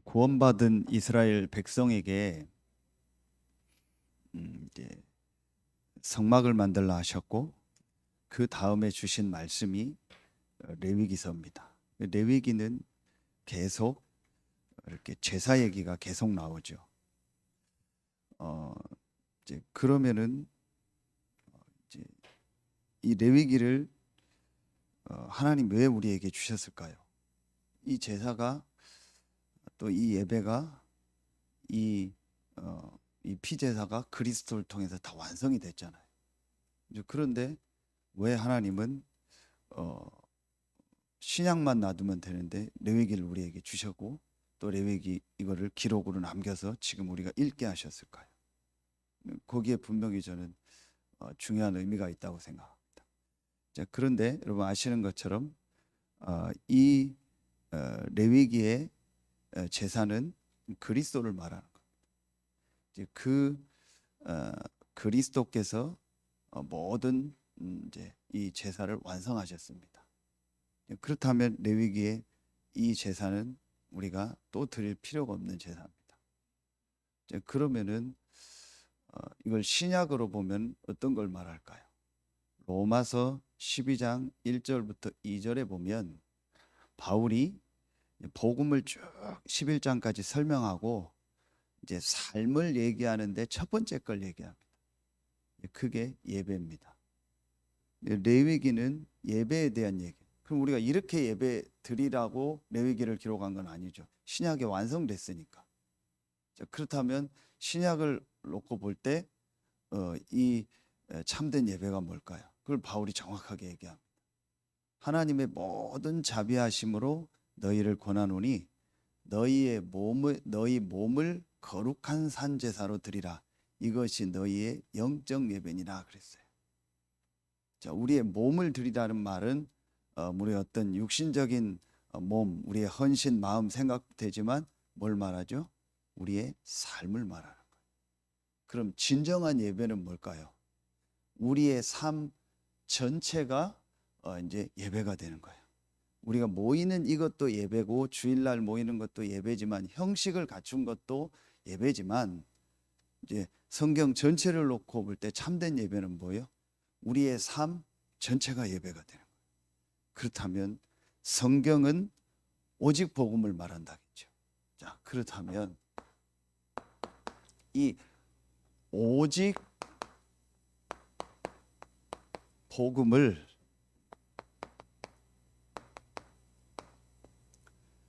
구원받은 이스라엘 백성에게 이제 성막을 만들라 하셨고, 그 다음에 주신 말씀이 레위기서입니다. 레위기는 계속 이렇게 제사 얘기가 계속 나오죠. 이제 그러면은 이제 이 레위기를 하나님 왜 우리에게 주셨을까요? 이 제사가 또 이 예배가 이 피제사가 그리스도를 통해서 다 완성이 됐잖아요. 그런데 왜 하나님은 신약만 놔두면 되는데 레위기를 우리에게 주셨고, 또 레위기 이거를 기록으로 남겨서 지금 우리가 읽게 하셨을까요? 거기에 분명히 저는 중요한 의미가 있다고 생각합니다. 자, 그런데 여러분 아시는 것처럼 이 레위기의 제사는 그리스도를 말하는 겁니다. 이제 그 그리스도께서 모든 이제 이 제사를 완성하셨습니다. 그렇다면 레위기의 이 제사는 우리가 또 드릴 필요가 없는 제사입니다. 그러면은 이걸 신약으로 보면 어떤 걸 말할까요? 로마서 12장 1절부터 2절에 보면 바울이 복음을 쭉 11장까지 설명하고 이제 삶을 얘기하는데 첫 번째 걸 얘기합니다. 그게 예배입니다. 레위기는 예배에 대한 얘기. 그럼 우리가 이렇게 예배 드리라고 레위기를 기록한 건 아니죠. 신약이 완성됐으니까. 자, 그렇다면 신약을 놓고 볼 때 이 참된 예배가 뭘까요? 그걸 바울이 정확하게 얘기합니다. 하나님의 모든 자비하심으로 너희를 권하노니 너희 몸을 거룩한 산 제사로 드리라. 이것이 너희의 영적 예배니라 그랬어요. 자, 우리의 몸을 드리라는 말은 우리의 어떤 육신적인 몸, 우리의 헌신, 마음, 생각되지만 뭘 말하죠? 우리의 삶을 말하는 거예요. 그럼 진정한 예배는 뭘까요? 우리의 삶 전체가 이제 예배가 되는 거예요. 우리가 모이는 이것도 예배고, 주일날 모이는 것도 예배지만, 형식을 갖춘 것도 예배지만, 이제 성경 전체를 놓고 볼 때 참된 예배는 뭐예요? 우리의 삶 전체가 예배가 되는 거예요. 그렇다면 성경은 오직 복음을 말한다겠죠. 자, 그렇다면 이 오직 복음을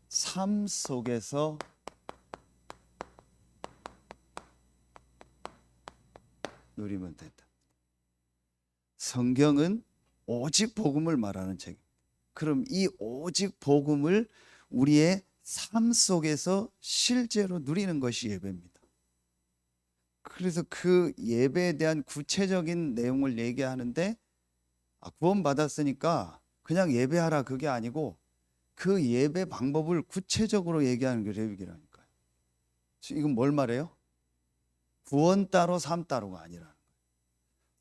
삶 속에서 누리면 된다. 성경은 오직 복음을 말하는 책입니다. 그럼 이 오직 복음을 우리의 삶 속에서 실제로 누리는 것이 예배입니다. 그래서 그 예배에 대한 구체적인 내용을 얘기하는데, 구원받았으니까 그냥 예배하라 그게 아니고 그 예배 방법을 구체적으로 얘기하는 게 레위기라니까요. 이건 뭘 말해요? 구원 따로 삶 따로가 아니라,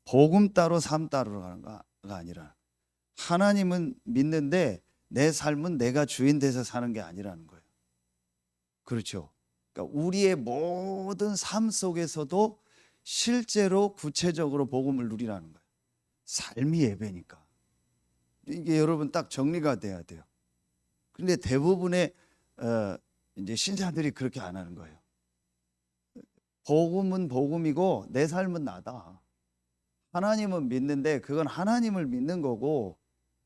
복음 따로 삶 따로가 아니라, 하나님은 믿는데 내 삶은 내가 주인 돼서 사는 게 아니라는 거예요. 그렇죠. 그러니까 우리의 모든 삶 속에서도 실제로 구체적으로 복음을 누리라는 거예요. 삶이 예배니까. 이게 여러분 딱 정리가 돼야 돼요. 근데 대부분의 이제 신자들이 그렇게 안 하는 거예요. 복음은 복음이고 내 삶은 나다. 하나님은 믿는데 그건 하나님을 믿는 거고,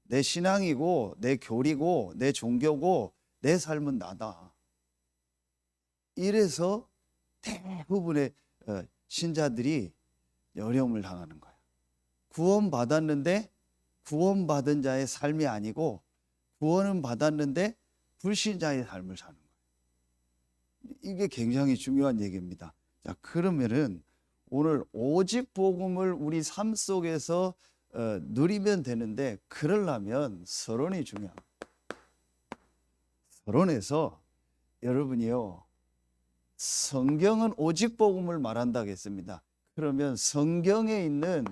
내 신앙이고 내 교리고 내 종교고 내 삶은 나다. 이래서 대부분의 신자들이 어려움을 당하는 거예요. 구원받았는데 구원받은 자의 삶이 아니고, 구원은 받았는데 불신자의 삶을 사는 거예요. 이게 굉장히 중요한 얘기입니다. 자, 그러면은 오늘 오직 복음을 우리 삶 속에서 누리면 되는데, 그러려면 서론이 중요합니다. 서론에서 여러분이요, 성경은 오직 복음을 말한다고 했습니다. 그러면 성경에 있는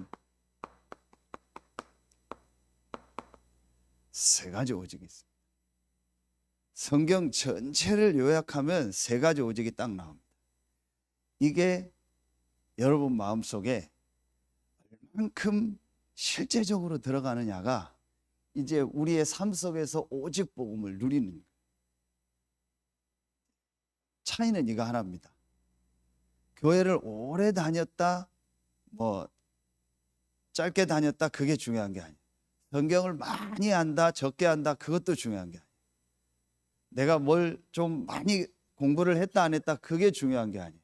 세 가지 오직이 있습니다. 성경 전체를 요약하면 세 가지 오직이 딱 나옵니다. 이게 여러분 마음속에 얼만큼 실제적으로 들어가느냐가 이제 우리의 삶 속에서 오직 복음을 누리는 거예요. 차이는 이거 하나입니다. 교회를 오래 다녔다, 뭐 짧게 다녔다, 그게 중요한 게 아니에요. 성경을 많이 안다, 적게 안다, 그것도 중요한 게 아니에요. 내가 뭘 좀 많이 공부를 했다 안 했다, 그게 중요한 게 아니에요.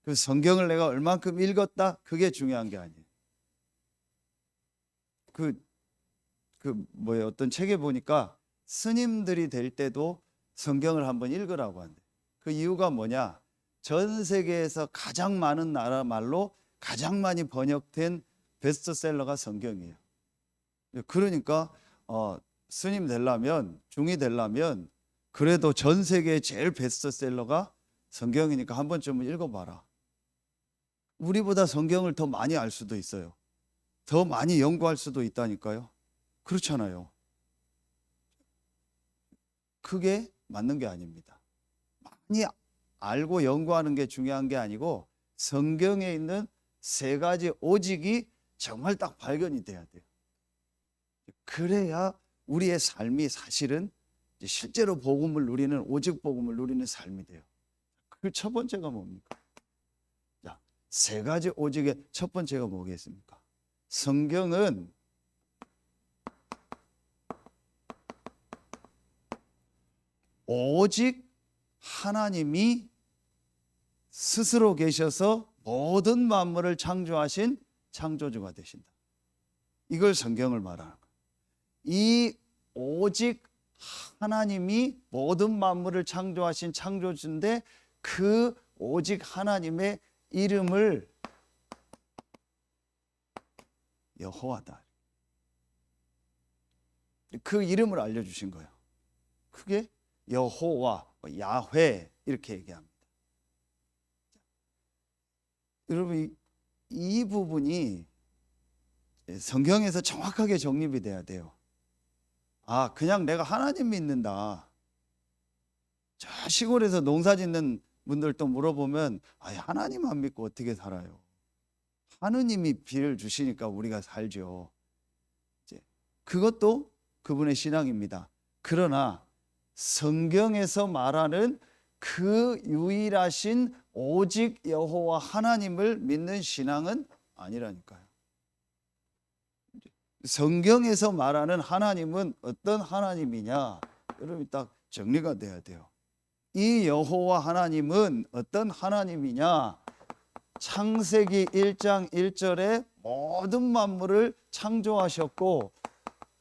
그 성경을 내가 얼만큼 읽었다, 그게 중요한 게 아니에요. 어떤 책에 보니까 스님들이 될 때도 성경을 한번 읽으라고 한대. 그 이유가 뭐냐? 전 세계에서 가장 많은 나라 말로 가장 많이 번역된 베스트셀러가 성경이에요. 그러니까 스님 되려면, 중이 되려면 그래도 전 세계의 제일 베스트셀러가 성경이니까 한 번쯤은 읽어봐라. 우리보다 성경을 더 많이 알 수도 있어요. 더 많이 연구할 수도 있다니까요. 그렇잖아요. 그게 맞는 게 아닙니다. 많이 알고 연구하는 게 중요한 게 아니고 성경에 있는 세 가지 오직이 정말 딱 발견이 돼야 돼요. 그래야 우리의 삶이 사실은 실제로 복음을 누리는, 오직 복음을 누리는 삶이 돼요. 그 첫 번째가 뭡니까? 자, 세 가지 오직의 첫 번째가 뭐겠습니까? 성경은 오직 하나님이 스스로 계셔서 모든 만물을 창조하신 창조주가 되신다. 이걸 성경을 말하는 거예요. 이 오직 하나님이 모든 만물을 창조하신 창조주인데 그 오직 하나님의 이름을 여호와다. 그 이름을 알려주신 거예요. 그게 여호와, 야훼 이렇게 얘기합니다. 여러분 이 부분이 성경에서 정확하게 정립이 돼야 돼요. 아, 그냥 내가 하나님 믿는다. 저 시골에서 농사 짓는 분들도 물어보면 하나님 안 믿고 어떻게 살아요? 하느님이 비를 주시니까 우리가 살죠. 그것도 그분의 신앙입니다. 그러나 성경에서 말하는 그 유일하신 오직 여호와 하나님을 믿는 신앙은 아니라니까요. 성경에서 말하는 하나님은 어떤 하나님이냐? 여러분 딱 정리가 돼야 돼요. 이 여호와 하나님은 어떤 하나님이냐? 창세기 1장 1절에 모든 만물을 창조하셨고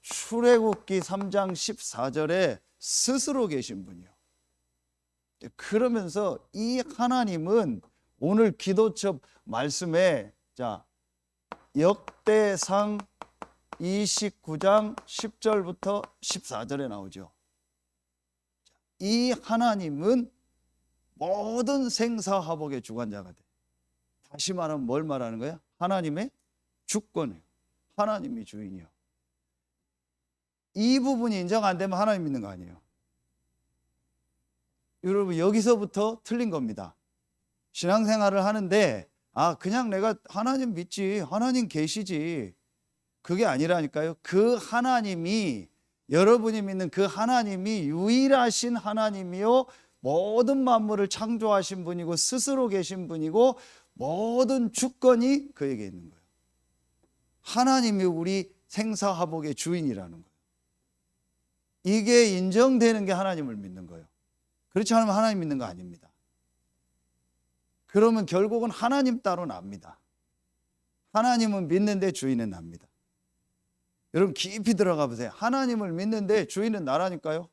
출애굽기 3장 14절에 스스로 계신 분이요. 그러면서 이 하나님은 오늘 기도첩 말씀에 역대상 29장 10절부터 14절에 나오죠. 이 하나님은 모든 생사화복의 주관자가 돼. 다시 말하면 뭘 말하는 거야? 하나님의 주권이에요. 하나님이 주인이요. 이 부분이 인정 안 되면 하나님 믿는 거 아니에요. 여러분 여기서부터 틀린 겁니다. 신앙생활을 하는데 그냥 내가 하나님 믿지, 하나님 계시지, 그게 아니라니까요. 그 하나님이, 여러분이 믿는 그 하나님이 유일하신 하나님이요 모든 만물을 창조하신 분이고 스스로 계신 분이고 모든 주권이 그에게 있는 거예요. 하나님이 우리 생사화복의 주인이라는 거예요. 이게 인정되는 게 하나님을 믿는 거예요. 그렇지 않으면 하나님 믿는 거 아닙니다. 그러면 결국은 하나님 따로 납니다. 하나님은 믿는데 주인은 납니다. 여러분 깊이 들어가 보세요. 하나님을 믿는데 주인은 나라니까요.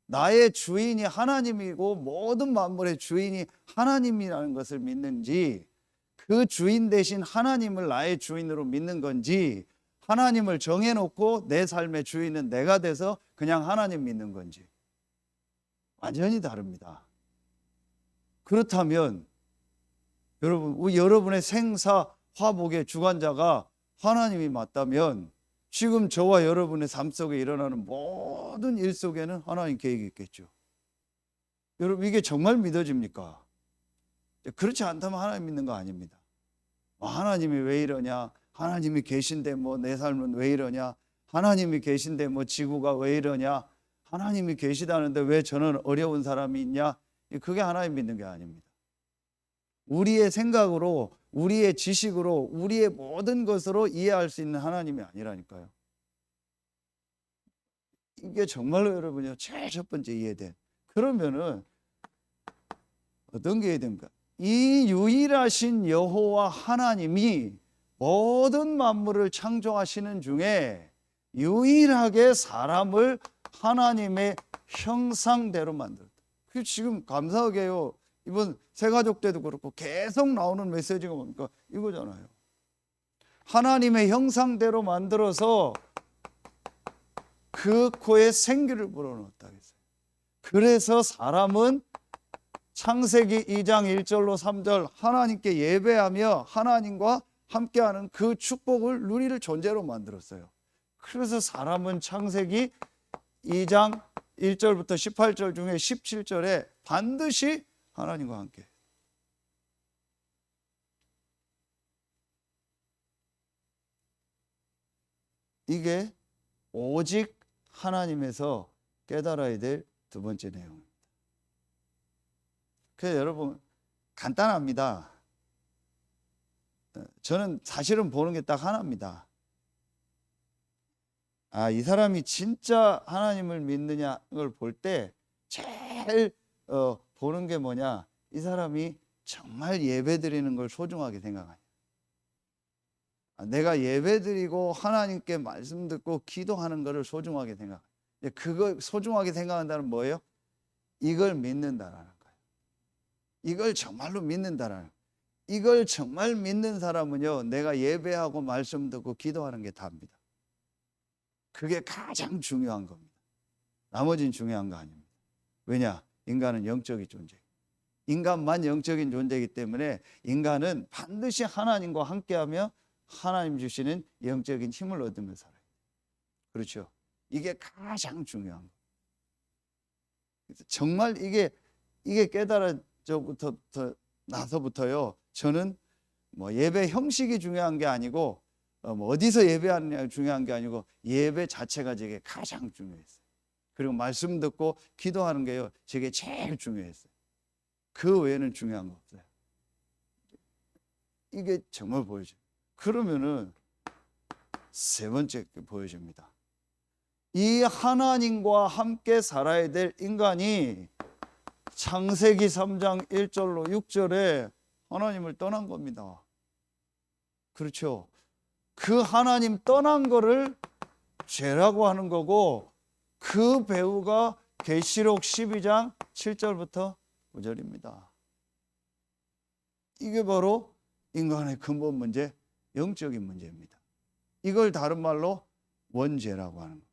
나의 주인이 하나님이고 모든 만물의 주인이 하나님이라는 것을 믿는지, 그 주인 대신 하나님을 나의 주인으로 믿는 건지, 하나님을 정해놓고 내 삶의 주인은 내가 돼서 그냥 하나님 믿는 건지 완전히 다릅니다. 그렇다면 여러분의 생사 화복의 주관자가 하나님이 맞다면 지금 저와 여러분의 삶 속에 일어나는 모든 일 속에는 하나님 계획이 있겠죠. 여러분 이게 정말 믿어집니까? 그렇지 않다면 하나님 믿는 거 아닙니다. 하나님이 왜 이러냐? 하나님이 계신데 뭐 내 삶은 왜 이러냐? 하나님이 계신데 뭐 지구가 왜 이러냐? 하나님이 계시다는데 왜 저는 어려운 사람이 있냐? 그게 하나님 믿는 게 아닙니다. 우리의 생각으로, 우리의 지식으로, 우리의 모든 것으로 이해할 수 있는 하나님이 아니라니까요. 이게 정말로 여러분요, 제일 첫 번째 이해돼. 그러면은 어떤 게 됩니까? 이 유일하신 여호와 하나님이 모든 만물을 창조하시는 중에 유일하게 사람을 하나님의 형상대로 만들었다. 그 지금 감사하게요, 이번 새가족 때도 그렇고 계속 나오는 메시지가 뭡니까? 이거잖아요. 하나님의 형상대로 만들어서 그 코에 생기를 불어넣었다 했어요. 그래서 사람은 창세기 2장 1절로 3절 하나님께 예배하며 하나님과 함께하는 그 축복을 누릴 존재로 만들었어요. 그래서 사람은 창세기 2장 1절부터 18절 중에 17절에 반드시 하나님과 함께. 이게 오직 하나님에서 깨달아야 될 두 번째 내용입니다. 그래서 여러분 간단합니다. 저는 사실은 보는 게 딱 하나입니다. 이 사람이 진짜 하나님을 믿느냐를 볼 때 제일 보는 게 뭐냐? 이 사람이 정말 예배드리는 걸 소중하게 생각하냐? 내가 예배드리고 하나님께 말씀 듣고 기도하는 것을 소중하게 생각. 그걸 소중하게 생각한다는 뭐예요? 이걸 믿는다라는 거예요. 이걸 정말로 믿는다라는 거예요. 이걸 정말 믿는 사람은요, 내가 예배하고 말씀 듣고 기도하는 게 다입니다. 그게 가장 중요한 겁니다. 나머지는 중요한 거 아닙니다. 왜냐? 인간은 영적인 존재. 인간만 영적인 존재이기 때문에 인간은 반드시 하나님과 함께하며 하나님 주시는 영적인 힘을 얻으며 살아요. 그렇죠? 이게 가장 중요한 거예요. 정말 이게 깨달아져부터 나서부터요, 저는 뭐 예배 형식이 중요한 게 아니고 뭐 어디서 예배하느냐가 중요한 게 아니고 예배 자체가 제게 가장 중요했어요. 그리고 말씀 듣고 기도하는 게요, 제게 제일 중요했어요. 그 외에는 중요한 거 없어요. 이게 정말 보여줘요. 그러면은 세 번째 보여줍니다. 이 하나님과 함께 살아야 될 인간이 창세기 3장 1절로 6절에 하나님을 떠난 겁니다. 그렇죠? 그 하나님 떠난 거를 죄라고 하는 거고, 그 배후가 계시록 12장 7절부터 9절입니다. 이게 바로 인간의 근본 문제, 영적인 문제입니다. 이걸 다른 말로 원죄라고 하는 겁니다.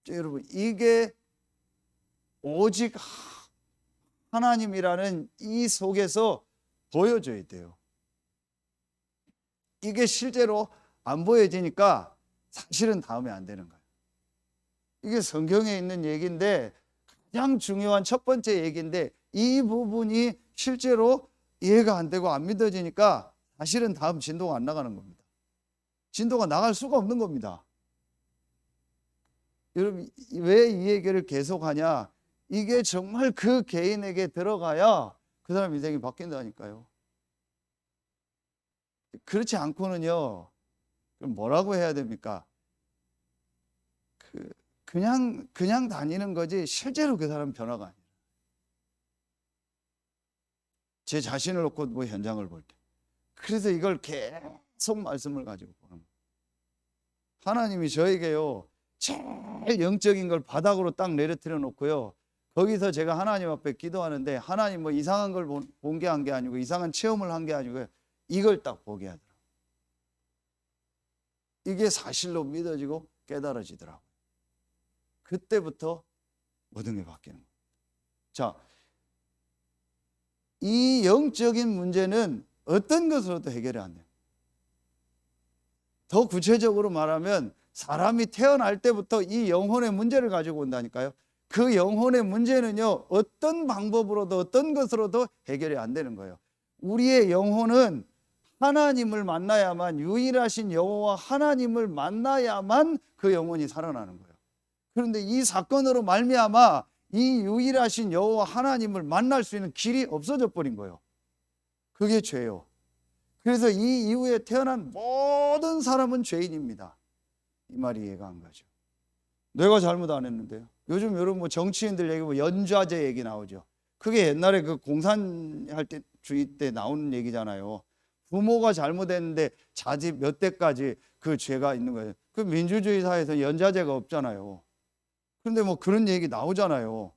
여러분, 이게 오직 하나님이라는 이 속에서 보여줘야 돼요. 이게 실제로 안 보여지니까 사실은 다음에 안 되는 거예요. 이게 성경에 있는 얘기인데 가장 중요한 첫 번째 얘기인데, 이 부분이 실제로 이해가 안 되고 안 믿어지니까 사실은 다음 진도가 안 나가는 겁니다. 진도가 나갈 수가 없는 겁니다. 여러분, 왜 이 얘기를 계속하냐? 이게 정말 그 개인에게 들어가야 그 사람 인생이 바뀐다니까요. 그렇지 않고는요, 그럼 뭐라고 해야 됩니까? 그냥 다니는 거지 실제로 그 사람 변화가 아니에요. 제 자신을 놓고 뭐 현장을 볼 때. 그래서 이걸 계속 말씀을 가지고 보는 거예요. 하나님이 저에게요, 제일 영적인 걸 바닥으로 딱 내려뜨려 놓고요, 거기서 제가 하나님 앞에 기도하는데, 하나님 뭐 이상한 걸 본 게 한 게 아니고 이상한 체험을 한 게 아니고 이걸 딱 보게 하더라고요. 이게 사실로 믿어지고 깨달아지더라고요. 그때부터 모든 게 바뀌는 거예요. 자, 이 영적인 문제는 어떤 것으로도 해결이 안 돼요. 더 구체적으로 말하면 사람이 태어날 때부터 이 영혼의 문제를 가지고 온다니까요. 그 영혼의 문제는요, 어떤 방법으로도 어떤 것으로도 해결이 안 되는 거예요. 우리의 영혼은 하나님을 만나야만, 유일하신 여호와 하나님을 만나야만 그 영혼이 살아나는 거예요. 그런데 이 사건으로 말미암아 이 유일하신 여호와 하나님을 만날 수 있는 길이 없어져 버린 거예요. 그게 죄예요. 그래서 이 이후에 태어난 모든 사람은 죄인입니다. 이 말이 이해가 안 가죠. 내가 잘못 안 했는데요. 요즘 여러분 뭐 정치인들 얘기, 뭐 연좌제 얘기 나오죠. 그게 옛날에 그 공산할 때 주의 때 나오는 얘기잖아요. 부모가 잘못했는데 자식 몇 대까지 그 죄가 있는 거예요. 그 민주주의 사회에서 연좌제가 없잖아요. 그런데 뭐 그런 얘기 나오잖아요.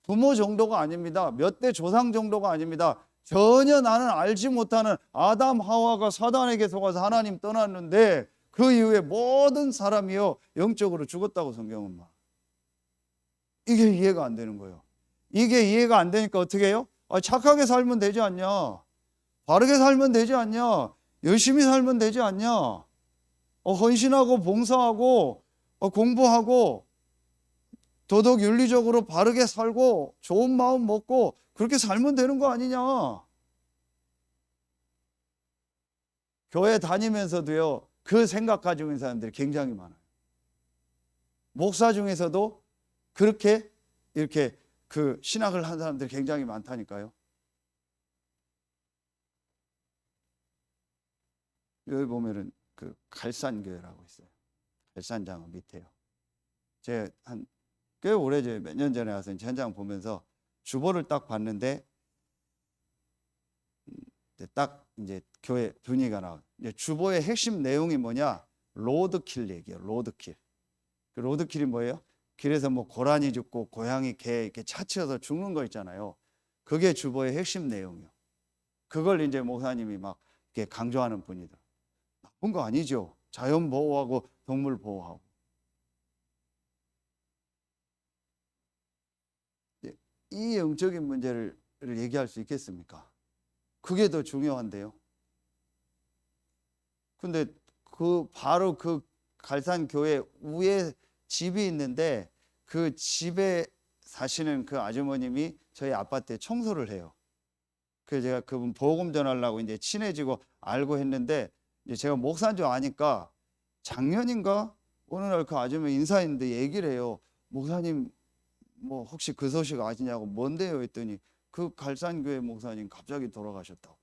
부모 정도가 아닙니다. 몇 대 조상 정도가 아닙니다. 전혀 나는 알지 못하는 아담 하와가 사단에게 속아서 하나님 떠났는데 그 이후에 모든 사람이요 영적으로 죽었다고 성경은 말. 이게 이해가 안 되는 거예요. 이게 이해가 안 되니까 어떻게 해요? 착하게 살면 되지 않냐? 바르게 살면 되지 않냐? 열심히 살면 되지 않냐? 헌신하고 봉사하고 공부하고 도덕 윤리적으로 바르게 살고 좋은 마음 먹고 그렇게 살면 되는 거 아니냐? 교회 다니면서도요 그 생각 가지고 있는 사람들이 굉장히 많아요. 목사 중에서도 그렇게 이렇게 그 신학을 한 사람들이 굉장히 많다니까요. 여기 보면은 그 갈산교회라고 있어요. 갈산장로 밑에요. 제가 한 꽤 오래전에 몇 년 전에 와서 현장 보면서 주보를 딱 봤는데 딱 이제 교회 분위기가 나와요. 주보의 핵심 내용이 뭐냐? 로드킬 얘기예요. 로드킬. 그 로드킬이 뭐예요? 길에서 뭐 고라니 죽고 고양이 개 이렇게 차치어서 죽는 거 있잖아요. 그게 주보의 핵심 내용이요. 그걸 이제 목사님이 막 이렇게 강조하는 분이다. 나쁜 거 아니죠. 자연 보호하고 동물 보호하고. 이 영적인 문제를 얘기할 수 있겠습니까? 그게 더 중요한데요. 근데 그 바로 그 갈산교회 위에 집이 있는데 그 집에 사시는 그 아주머님이 저희 아파트에 청소를 해요. 그래서 제가 그분 복음 전하려고 이제 친해지고 알고 했는데 이제 제가 목사인 줄 아니까 작년인가 어느 날 그 아주머니 인사했는데 얘기를 해요. 목사님 뭐 혹시 그 소식 아시냐고. 뭔데요 했더니 그 갈산교회 목사님 갑자기 돌아가셨다고.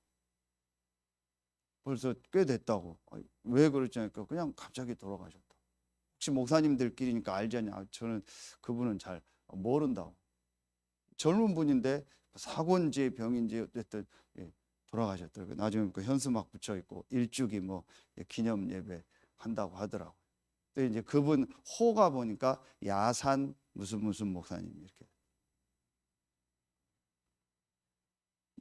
벌써 꽤 됐다고. 왜 그러지 않을까? 그냥 갑자기 돌아가셨다. 혹시 목사님들끼리니까 알지 않냐? 저는 그분은 잘 모른다고. 젊은 분인데 사고인지 병인지 어쨌든 돌아가셨더라고요. 나중에 그 현수막 붙여 있고 일주기 뭐 기념 예배 한다고 하더라고요. 또 이제 그분 호가 보니까 야산 무슨 목사님 이렇게.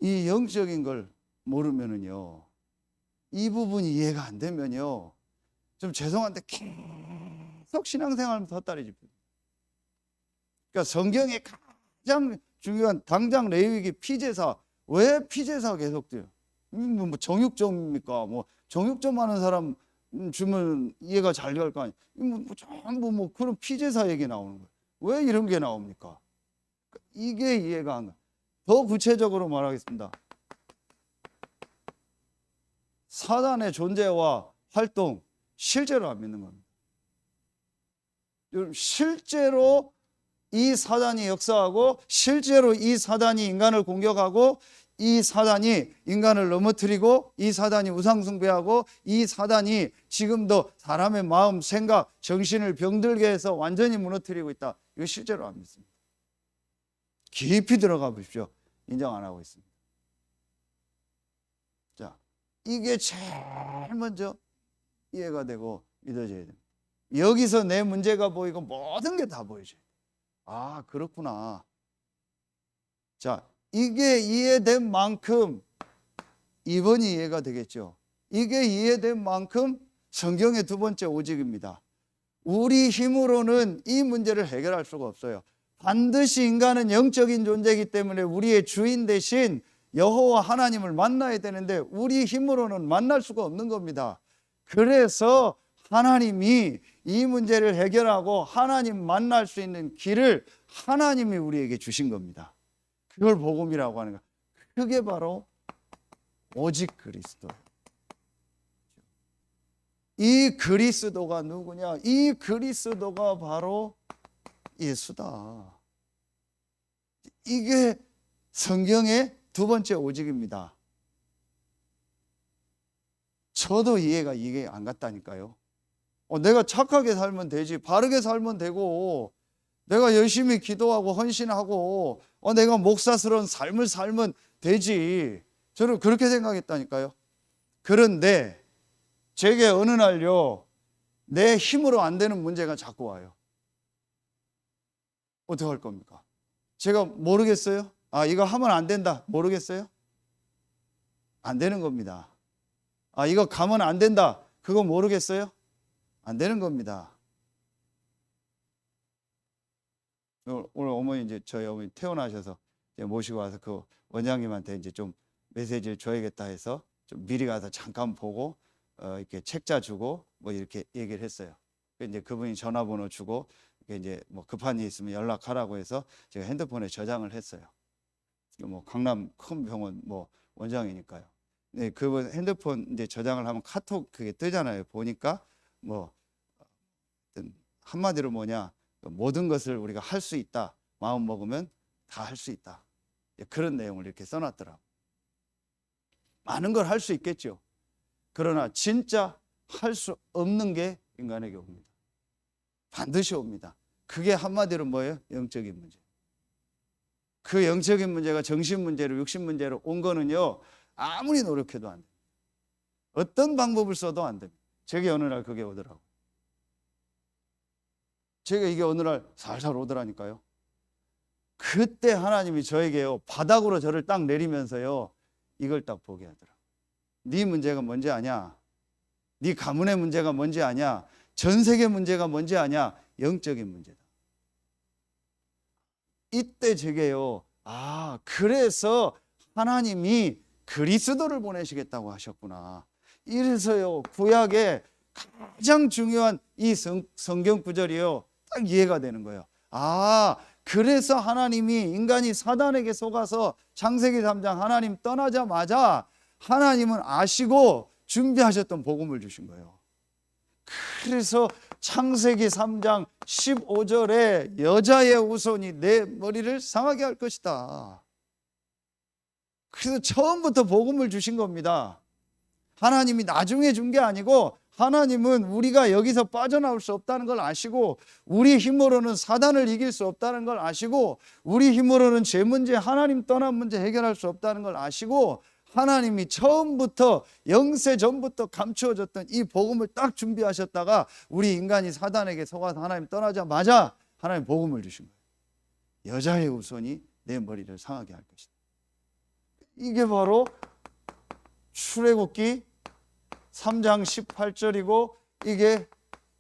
이 영적인 걸 모르면은요, 이 부분이 이해가 안 되면요, 좀 죄송한데 계속 신앙생활하면서 헛다리 짚어요. 그러니까 성경에 가장 중요한 당장 레위기 피제사, 왜 피제사 계속 돼요? 뭐 정육점입니까? 뭐 정육점 하는 사람 주면 이해가 잘 갈 거 아니에요. 뭐 전부 뭐 그런 피제사 얘기 나오는 거예요. 왜 이런 게 나옵니까? 이게 이해가 안 가요. 더 구체적으로 말하겠습니다. 사단의 존재와 활동 실제로 안 믿는 겁니다. 여러분, 실제로 이 사단이 역사하고 실제로 이 사단이 인간을 공격하고 이 사단이 인간을 넘어뜨리고 이 사단이 우상숭배하고 이 사단이 지금도 사람의 마음, 생각, 정신을 병들게 해서 완전히 무너뜨리고 있다. 이거 실제로 안 믿습니다. 깊이 들어가 보십시오. 인정 안 하고 있습니다. 자, 이게 제일 먼저 이해가 되고 믿어져야 됩니다. 여기서 내 문제가 보이고 모든 게 다 보여져요. 아, 그렇구나. 자, 이게 이해된 만큼 2번이 이해가 되겠죠. 이게 이해된 만큼 성경의 두 번째 오직입니다. 우리 힘으로는 이 문제를 해결할 수가 없어요. 반드시 인간은 영적인 존재이기 때문에 우리의 주인 대신 여호와 하나님을 만나야 되는데 우리 힘으로는 만날 수가 없는 겁니다. 그래서 하나님이 이 문제를 해결하고 하나님 만날 수 있는 길을 하나님이 우리에게 주신 겁니다. 그걸 복음이라고 하는 거예요. 그게 바로 오직 그리스도. 이 그리스도가 누구냐? 이 그리스도가 바로 예수다. 이게 성경의 두 번째 오직입니다. 저도 이게 안 갔다니까요. 내가 착하게 살면 되지, 바르게 살면 되고, 내가 열심히 기도하고 헌신하고, 내가 목사스러운 삶을 살면 되지. 저는 그렇게 생각했다니까요. 그런데 제게 어느 날요, 내 힘으로 안 되는 문제가 자꾸 와요. 어떻게 할 겁니까? 제가 모르겠어요? 이거 하면 안 된다. 모르겠어요? 안 되는 겁니다. 이거 가면 안 된다. 그거 모르겠어요? 안 되는 겁니다. 오늘 어머니 저희 어머니 퇴원하셔서 모시고 와서 그 원장님한테 이제 좀 메시지를 줘야겠다 해서 좀 미리 가서 잠깐 보고 이렇게 책자 주고 뭐 이렇게 얘기를 했어요. 이제 그분이 전화번호 주고 이제 뭐 급한 일 있으면 연락하라고 해서 제가 핸드폰에 저장을 했어요. 뭐 강남 큰 병원 뭐 원장이니까요. 네, 그분 핸드폰 이제 저장을 하면 카톡 그게 뜨잖아요. 보니까 뭐 한마디로 뭐냐, 모든 것을 우리가 할 수 있다. 마음 먹으면 다 할 수 있다. 그런 내용을 이렇게 써놨더라고요. 많은 걸 할 수 있겠죠. 그러나 진짜 할 수 없는 게 인간에게 옵니다. 반드시 옵니다. 그게 한마디로 뭐예요? 영적인 문제. 그 영적인 문제가 정신 문제로 육신 문제로 온 거는요, 아무리 노력해도 안 됩니다. 어떤 방법을 써도 안 됩니다. 제게 어느 날 그게 오더라고요. 제가 이게 어느 날 살살 오더라니까요. 그때 하나님이 저에게요, 바닥으로 저를 딱 내리면서요, 이걸 딱 보게 하더라고요. 네 문제가 뭔지 아냐? 네 가문의 문제가 뭔지 아냐? 전 세계 문제가 뭔지 아냐? 영적인 문제다. 이때 제게요, 그래서 하나님이 그리스도를 보내시겠다고 하셨구나. 이래서요, 구약에 가장 중요한 이 성경 구절이요, 딱 이해가 되는 거예요. 그래서 하나님이 인간이 사단에게 속아서 창세기 3장 하나님 떠나자마자 하나님은 아시고 준비하셨던 복음을 주신 거예요. 그래서 창세기 3장 15절에 여자의 후손이 내 머리를 상하게 할 것이다. 그래서 처음부터 복음을 주신 겁니다. 하나님이 나중에 준 게 아니고, 하나님은 우리가 여기서 빠져나올 수 없다는 걸 아시고, 우리 힘으로는 사단을 이길 수 없다는 걸 아시고, 우리 힘으로는 죄 문제, 하나님 떠난 문제 해결할 수 없다는 걸 아시고, 하나님이 처음부터 영세 전부터 감추어졌던 이 복음을 딱 준비하셨다가 우리 인간이 사단에게 속아서 하나님 떠나자마자 하나님 복음을 주신 거예요. 여자의 후손이 내 머리를 상하게 할 것이다. 이게 바로 출애굽기 3장 18절이고 이게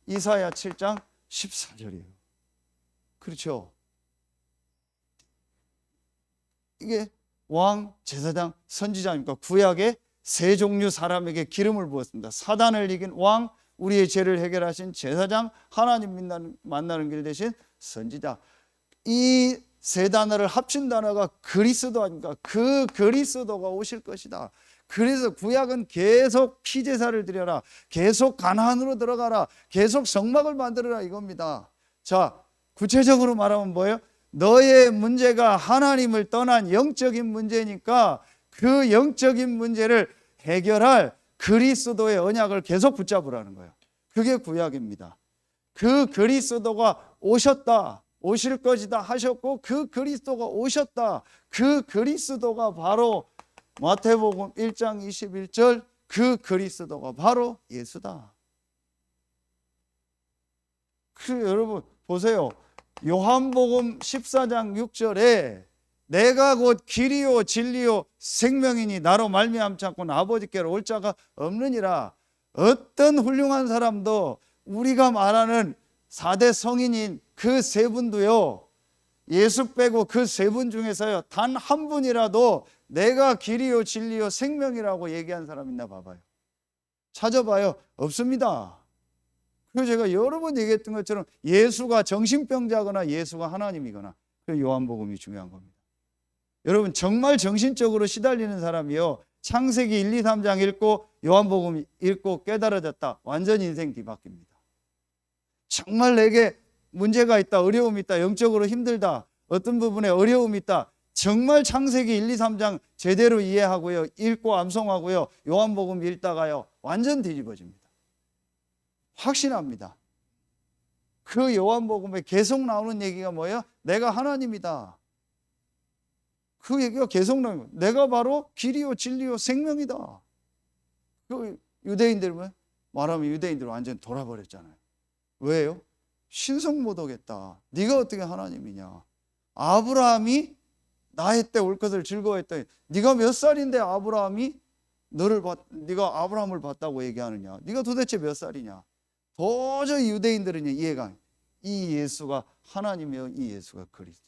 이사야 7장 14절이에요. 그렇죠? 이게 왕, 제사장, 선지자니까 구약의 세 종류 사람에게 기름을 부었습니다. 사단을 이긴 왕, 우리의 죄를 해결하신 제사장, 하나님 만나는 길 대신 선지자. 이 세 단어를 합친 단어가 그리스도 아닙니까? 그 그리스도가 오실 것이다. 그래서 구약은 계속 피제사를 드려라, 계속 가나안으로 들어가라, 계속 성막을 만들어라 이겁니다. 자, 구체적으로 말하면 뭐예요? 너의 문제가 하나님을 떠난 영적인 문제니까 그 영적인 문제를 해결할 그리스도의 언약을 계속 붙잡으라는 거예요. 그게 구약입니다. 그 그리스도가 오셨다, 오실 것이다 하셨고, 그 그리스도가 오셨다. 그 그리스도가 바로 마태복음 1장 21절, 그 그리스도가 바로 예수다. 그래서 여러분 보세요. 요한복음 14장 6절에 내가 곧 길이요 진리요 생명이니 나로 말미암지 않고는 아버지께로 올 자가 없느니라. 어떤 훌륭한 사람도 우리가 말하는 4대 성인인 그 세 분도요, 예수 빼고 그 세 분 중에서요 단 한 분이라도 내가 길이요 진리요 생명이라고 얘기한 사람 있나 봐봐요. 찾아봐요. 없습니다. 그래서 제가 여러 번 얘기했던 것처럼 예수가 정신병자거나 예수가 하나님이거나 그 요한복음이 중요한 겁니다. 여러분 정말 정신적으로 시달리는 사람이요, 창세기 1, 2, 3장 읽고 요한복음 읽고 깨달아졌다, 완전 인생 뒤바뀝니다. 정말 내게 문제가 있다, 어려움이 있다, 영적으로 힘들다, 어떤 부분에 어려움이 있다, 정말 창세기 1, 2, 3장 제대로 이해하고요, 읽고 암송하고요, 요한복음 읽다가요 완전 뒤집어집니다. 확신합니다. 그 요한복음에 계속 나오는 얘기가 뭐예요? 내가 하나님이다. 그 얘기가 계속 나오는 거예요. 내가 바로 길이요 진리요 생명이다. 그 유대인들 말하면 유대인들 완전 돌아버렸잖아요. 왜요? 신성모독했다. 네가 어떻게 하나님이냐? 아브라함이 나의 때 올 것을 즐거워했더니 네가 몇 살인데 아브라함이 네가 아브라함을 봤다고 얘기하느냐? 네가 도대체 몇 살이냐? 도저히 유대인들은 이해가 안 돼요. 이 예수가 하나님이요, 이 예수가 그리스도.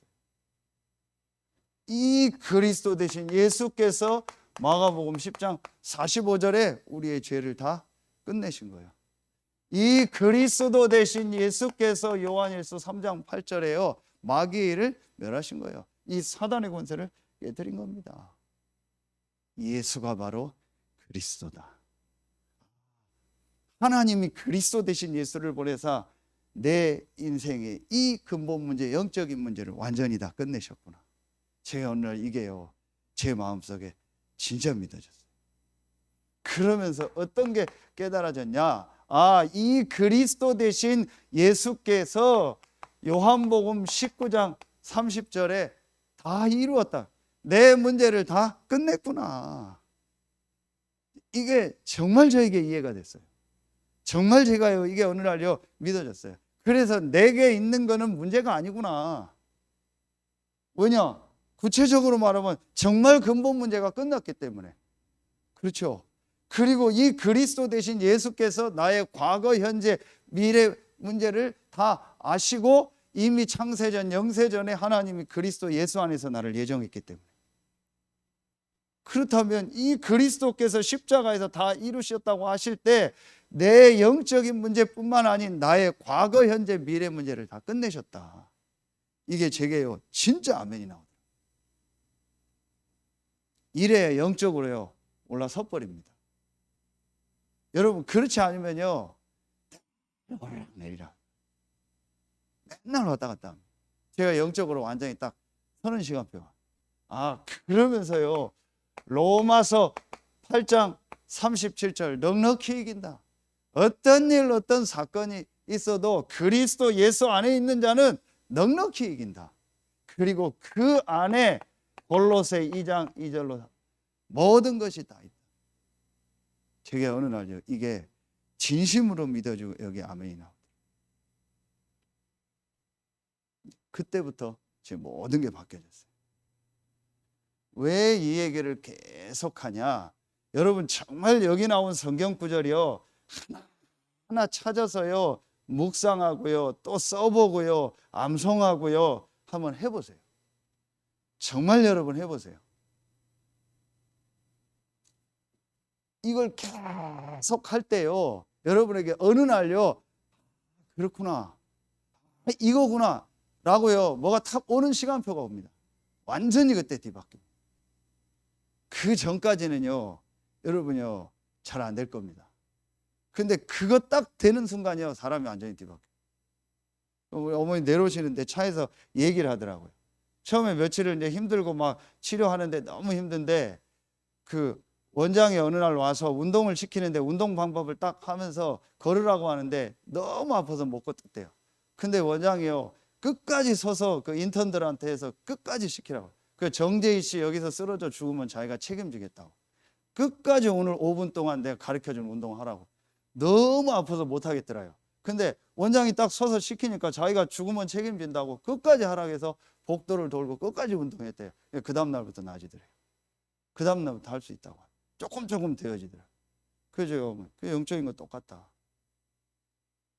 이 그리스도 대신 예수께서 마가복음 10장 45절에 우리의 죄를 다 끝내신 거예요. 이 그리스도 대신 예수께서 요한일서 3장 8절에요 마귀의 일을 멸하신 거예요. 이 사단의 권세를 깨뜨린 겁니다. 예수가 바로 그리스도다. 하나님이 그리스도 대신 예수를 보내사 내 인생의 이 근본 문제, 영적인 문제를 완전히 다 끝내셨구나. 제가 오늘 이게요 제 마음속에 진짜 믿어졌어요. 그러면서 어떤 게 깨달아졌냐? 이 그리스도 대신 예수께서 요한복음 19장 30절에 다 이루었다. 내 문제를 다 끝냈구나. 이게 정말 저에게 이해가 됐어요. 정말 제가요 이게 어느 날요 믿어졌어요. 그래서 내게 있는 거는 문제가 아니구나. 왜냐? 구체적으로 말하면 정말 근본 문제가 끝났기 때문에. 그렇죠. 그리고 이 그리스도 대신 예수께서 나의 과거, 현재, 미래 문제를 다 아시고 이미 창세전, 영세전에 하나님이 그리스도 예수 안에서 나를 예정했기 때문에. 그렇다면 이 그리스도께서 십자가에서 다 이루셨다고 하실 때 내 영적인 문제뿐만 아닌 나의 과거, 현재, 미래 문제를 다 끝내셨다. 이게 제게요 진짜 아멘이 나오더라고요. 이래 영적으로요 올라서 버립니다. 여러분 그렇지 않으면요 내리라 맨날 왔다 갔다 합니다. 제가 영적으로 완전히 딱 서는 시간표가. 그러면서요 로마서 8장 37절 넉넉히 이긴다. 어떤 일 어떤 사건이 있어도 그리스도 예수 안에 있는 자는 넉넉히 이긴다. 그리고 그 안에 골로새 2장 2절로 모든 것이 다 있다. 제가 어느 날요 이게 진심으로 믿어지고 여기 아멘이 나오더라고요. 그때부터 제 모든 게 바뀌어졌어요. 왜 이 얘기를 계속하냐? 여러분 정말 여기 나온 성경 구절이요 하나 찾아서요 묵상하고요 또 써보고요 암송하고요 한번 해보세요. 정말 여러분 해보세요. 이걸 계속 할 때요 여러분에게 어느 날요 그렇구나 이거구나 라고요 뭐가 탁 오는 시간표가 옵니다. 완전히 그때 뒤바뀝니다. 그 전까지는요 여러분요 잘 안 될 겁니다. 근데 그거 딱 되는 순간이요 사람이 완전히 뒤바뀌어요. 우리 어머니 내려오시는데 차에서 얘기를 하더라고요. 처음에 며칠을 이제 힘들고 막 치료하는데 너무 힘든데 그 원장이 어느 날 와서 운동을 시키는데 운동 방법을 딱 하면서 걸으라고 하는데 너무 아파서 못 걷겠대요. 근데 원장이요 끝까지 서서 그 인턴들한테 해서 끝까지 시키라고. 그 정재희 씨 여기서 쓰러져 죽으면 자기가 책임지겠다고. 끝까지 오늘 5분 동안 내가 가르쳐준 운동하라고. 너무 아파서 못 하겠더라요. 근데 원장이 딱 서서 시키니까 자기가 죽으면 책임진다고 끝까지 하라고 해서 복도를 돌고 끝까지 운동했대요. 그 다음 날부터 나아지더래요. 그 다음 날부터 할 수 있다고. 조금 되어지더라고요. 그죠? 그 영적인 거 똑같다.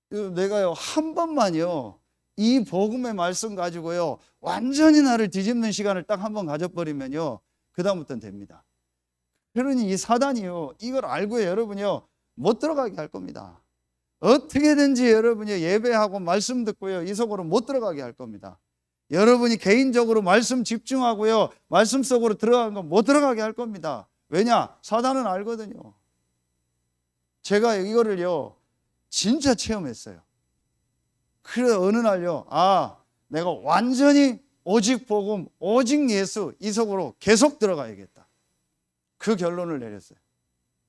내가요 한 번만요 이 복음의 말씀 가지고요 완전히 나를 뒤집는 시간을 딱 한 번 가져버리면요 그 다음부터는 됩니다. 그러니 이 사단이요 이걸 알고 여러분이요 못 들어가게 할 겁니다. 어떻게든지 여러분이 예배하고 말씀 듣고요, 이 속으로 못 들어가게 할 겁니다. 여러분이 개인적으로 말씀 집중하고요, 말씀 속으로 들어가는 거 못 들어가게 할 겁니다. 왜냐? 사단은 알거든요. 제가 이거를요 진짜 체험했어요. 그래 어느 날요, 내가 완전히 오직 복음, 오직 예수, 이 속으로 계속 들어가야겠다, 그 결론을 내렸어요.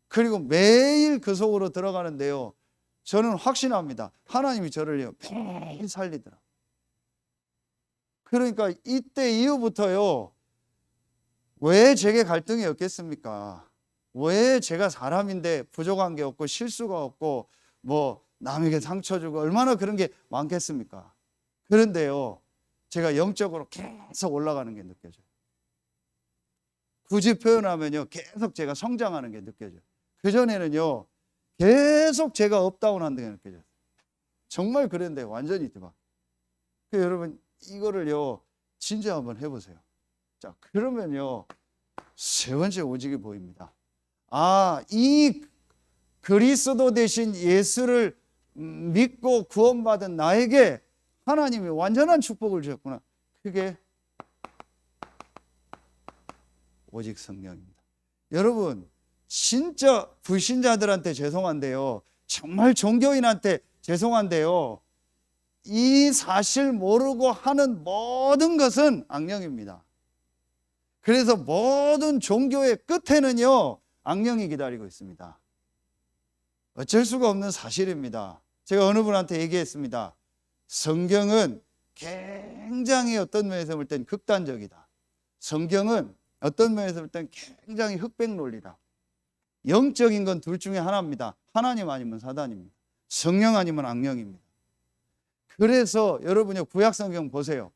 그리고 매일 그 속으로 들어가는데요, 저는 확신합니다. 하나님이 저를요 매일 살리더라. 그러니까 이때 이후부터요, 왜 제게 갈등이 없겠습니까? 왜 제가 사람인데 부족한 게 없고 실수가 없고 뭐 남에게 상처 주고 얼마나 그런 게 많겠습니까? 그런데요, 제가 영적으로 계속 올라가는 게 느껴져요. 굳이 표현하면요, 계속 제가 성장하는 게 느껴져요. 그전에는요 계속 제가 업다운하는 게 느껴져요. 정말 그랬는데 완전히 대박. 여러분 이거를요 진짜 한번 해보세요. 자, 그러면요 세 번째 오직이 보입니다. 이 그리스도 대신 예수를 믿고 구원받은 나에게 하나님이 완전한 축복을 주셨구나. 그게 오직 성령입니다. 여러분 진짜 불신자들한테 죄송한데요, 정말 종교인한테 죄송한데요, 이 사실 모르고 하는 모든 것은 악령입니다. 그래서 모든 종교의 끝에는요 악령이 기다리고 있습니다. 어쩔 수가 없는 사실입니다. 제가 어느 분한테 얘기했습니다. 성경은 굉장히 어떤 면에서 볼 땐 극단적이다. 성경은 어떤 면에서 볼 땐 굉장히 흑백 논리다. 영적인 건 둘 중에 하나입니다. 하나님 아니면 사단입니다. 성령 아니면 악령입니다. 그래서 여러분이 구약 성경 보세요.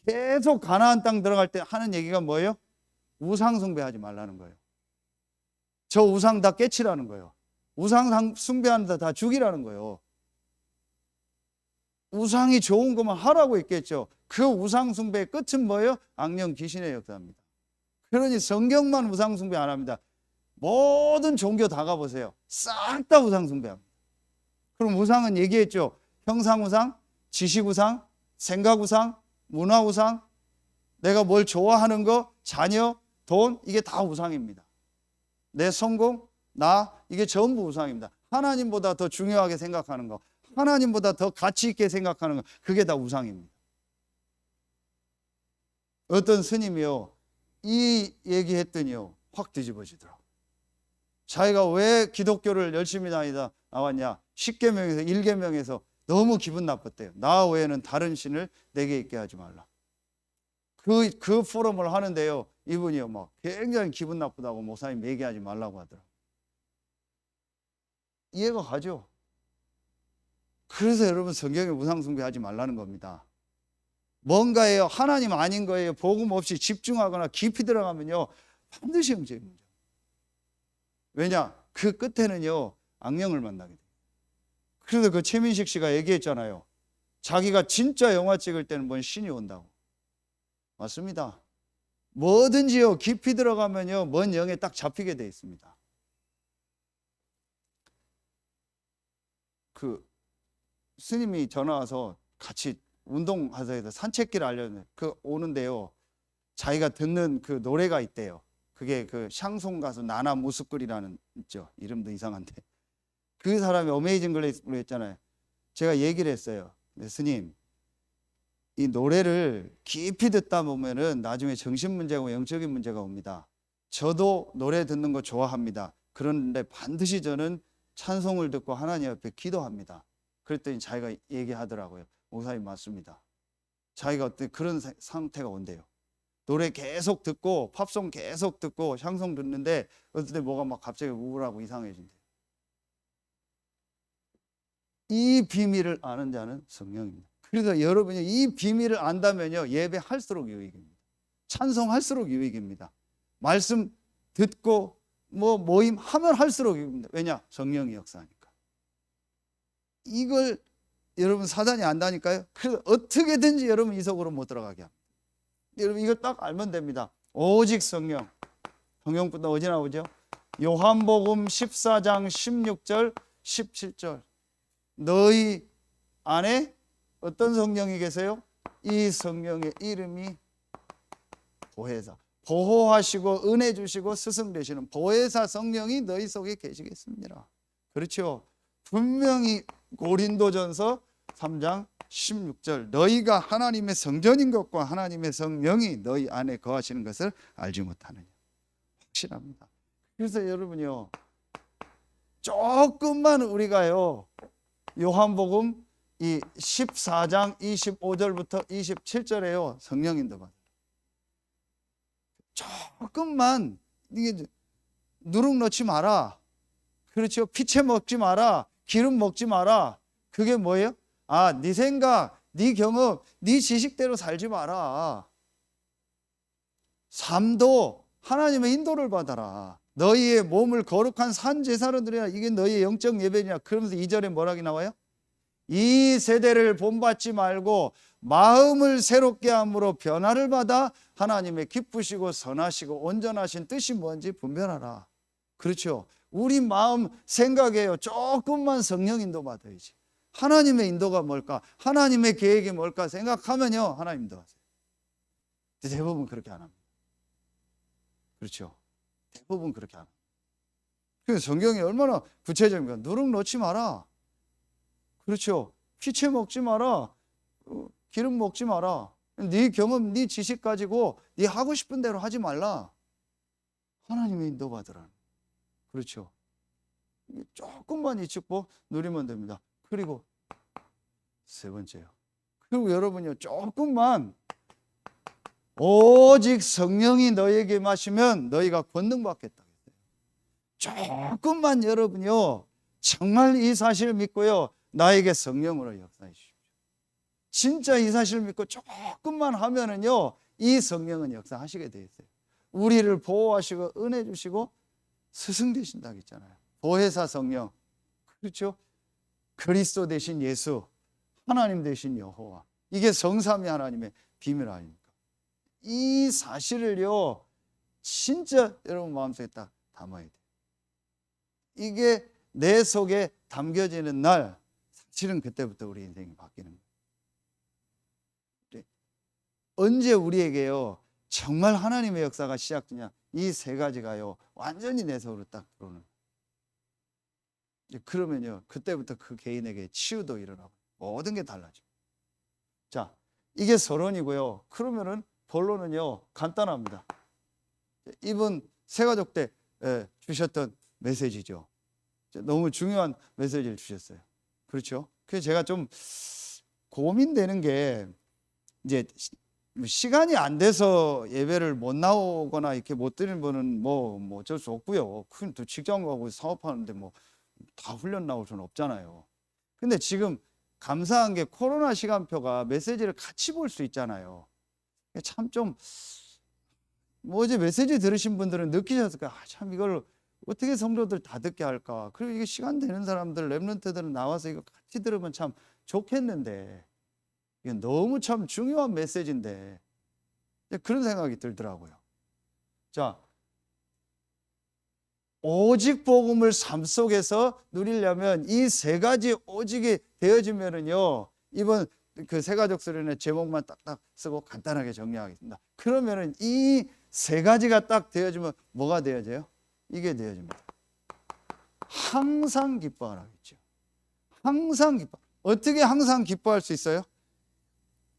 계속 가나안 땅 들어갈 때 하는 얘기가 뭐예요? 우상 숭배하지 말라는 거예요. 저 우상 다 깨치라는 거예요. 우상 숭배하는 다 죽이라는 거예요. 우상이 좋은 것만 하라고 했겠죠. 그 우상 숭배의 끝은 뭐예요? 악령 귀신의 역사입니다. 그러니 성경만 우상 숭배 안 합니다. 모든 종교 다 가보세요. 싹 다 우상 숭배합니다. 그럼 우상은 얘기했죠. 형상 우상, 지식 우상, 생각 우상, 문화 우상, 내가 뭘 좋아하는 거, 자녀, 돈, 이게 다 우상입니다. 내 성공, 이게 전부 우상입니다. 하나님보다 더 중요하게 생각하는 거, 하나님보다 더 가치 있게 생각하는 거, 그게 다 우상입니다. 어떤 스님이요 이 얘기했더니요 확 뒤집어지더라고요. 자기가 왜 기독교를 열심히 나왔냐, 10계명에서 1계명에서 너무 기분 나빴대요. 나 외에는 다른 신을 내게 있게 하지 말라. 그 포럼을 하는데요, 이분이요 막 굉장히 기분 나쁘다고 목사님 얘기하지 말라고 하더라고요. 이해가 가죠? 그래서 여러분 성경에 우상 숭배하지 말라는 겁니다. 뭔가예요, 하나님 아닌 거예요, 복음 없이 집중하거나 깊이 들어가면요 반드시 영적인 문제. 왜냐? 그 끝에는요 악령을 만나게 돼요. 그래서 그 최민식 씨가 얘기했잖아요. 자기가 진짜 영화 찍을 때는 뭔 신이 온다고. 맞습니다. 뭐든지요 깊이 들어가면요 뭔 영에 딱 잡히게 돼 있습니다. 그 스님이 전화 와서 같이 운동하자 해서 산책길 알려주는 오는데요, 자기가 듣는 그 노래가 있대요. 그게 그 샹송 가수 나나 무스꿀이라는 있죠. 이름도 이상한데 그 사람이 어메이징 그레이스로 했잖아요. 제가 얘기를 했어요. 스님, 이 노래를 깊이 듣다 보면은 나중에 정신 문제고 영적인 문제가 옵니다. 저도 노래 듣는 거 좋아합니다. 그런데 반드시 저는 찬송을 듣고 하나님 앞에 기도합니다. 그랬더니 자기가 얘기하더라고요. 목사님 맞습니다. 자기가 어떤 그런 상태가 온대요. 노래 계속 듣고 팝송 계속 듣고 샹송 듣는데 어떨 때 뭐가 막 갑자기 우울하고 이상해진대요. 이 비밀을 아는 자는 성령입니다. 그래서 여러분이 이 비밀을 안다면요 예배할수록 유익입니다. 찬송할수록 유익입니다. 말씀 듣고 모임 하면 할수록 유익입니다. 왜냐? 성령이 역사하니까. 이걸 여러분 사단이 안다니까요. 그래서 어떻게든지 여러분 이 속으로 못 들어가게 합니다. 여러분 이걸 딱 알면 됩니다. 오직 성령. 성령부터 어디 나오죠? 요한복음 14장 16절 17절. 너희 안에 어떤 성령이 계세요? 이 성령의 이름이 보혜사, 보호하시고 은혜 주시고 스승 되시는 보혜사 성령이 너희 속에 계시겠습니다. 그렇죠? 분명히 고린도전서 3장 16절 너희가 하나님의 성전인 것과 하나님의 성령이 너희 안에 거하시는 것을 알지 못하느냐. 확실합니다. 그래서 여러분요, 조금만 우리가요 요한복음 이 14장 25절부터 27절에요 성령 인도받아요. 조금만 이게 누룩 넣지 마라. 그렇죠? 피채 먹지 마라. 기름 먹지 마라. 그게 뭐예요? 아, 네 생각, 네 경험, 네 지식대로 살지 마라. 삶도 하나님의 인도를 받아라. 너희의 몸을 거룩한 산 제사로 드려라. 이게 너희의 영적 예배냐. 그러면서 2절에 뭐라고 나와요? 이 세대를 본받지 말고 마음을 새롭게 함으로 변화를 받아 하나님의 기쁘시고 선하시고 온전하신 뜻이 뭔지 분별하라. 그렇죠? 우리 마음 생각에요 조금만 성령 인도 받아야지. 하나님의 인도가 뭘까? 하나님의 계획이 뭘까 생각하면요 하나님 인도하세요. 대부분 그렇게 안 합니다. 그렇죠? 대부분 그렇게 안 합니다. 그래서 성경이 얼마나 구체적인가. 누룩 넣지 마라. 그렇죠? 피채 먹지 마라. 기름 먹지 마라. 네 경험, 네 지식 가지고 네 하고 싶은 대로 하지 말라. 하나님의 인도 받으라. 그렇죠? 조금만 이 축복 누리면 됩니다. 그리고 세 번째요. 그리고 여러분요, 조금만 오직 성령이 너에게 마시면 너희가 권능 받겠다. 조금만 여러분요, 정말 이 사실을 믿고요, 나에게 성령으로 역사해 주십시오. 진짜 이 사실을 믿고 조금만 하면은요, 이 성령은 역사하시게 되어 있어요. 우리를 보호하시고 은혜 주시고 스승 되신다고 했잖아요. 보혜사 성령. 그렇죠? 그리스도 되신 예수, 하나님 되신 여호와. 이게 성삼위 하나님의 비밀 아닙니까? 이 사실을요, 진짜 여러분 마음속에 딱 담아야 돼요. 이게 내 속에 담겨지는 날, 사실은 그때부터 우리 인생이 바뀌는 거예요. 언제 우리에게요 정말 하나님의 역사가 시작되냐? 이 세 가지가요 완전히 내 속으로 딱 들어오는 거예요. 그러면요 그때부터 그 개인에게 치유도 일어나고 모든 게 달라져. 자, 이게 서론이고요. 그러면은 본론은요 간단합니다. 이번 새가족 때 주셨던 메시지죠. 너무 중요한 메시지를 주셨어요. 그렇죠? 그래서 제가 좀 고민되는 게, 이제 시간이 안 돼서 예배를 못 나오거나 이렇게 못 드리는 분은 뭐 어쩔 수 없고요. 큰 또 직장 가고 사업하는데 뭐 다 훈련 나올 수는 없잖아요. 근데 지금 감사한 게 코로나 시간표가 메시지를 같이 볼 수 있잖아요. 참 좀 뭐 어제 메시지 들으신 분들은 느끼셨을 거예요. 참 이걸 어떻게 성도들 다 듣게 할까? 그리고 이게 시간 되는 사람들, 랩런트들은 나와서 이거 같이 들으면 참 좋겠는데, 이게 너무 참 중요한 메시지인데, 그런 생각이 들더라고요. 자, 오직 복음을 삶 속에서 누리려면 이 세 가지 오직이 되어지면은요, 이번 그 새가족 수련회 제목만 딱딱 쓰고 간단하게 정리하겠습니다. 그러면은 이 세 가지가 딱 되어지면 뭐가 되어져요? 이게 되어집니다. 항상 기뻐하라겠죠. 항상 기뻐. 어떻게 항상 기뻐할 수 있어요?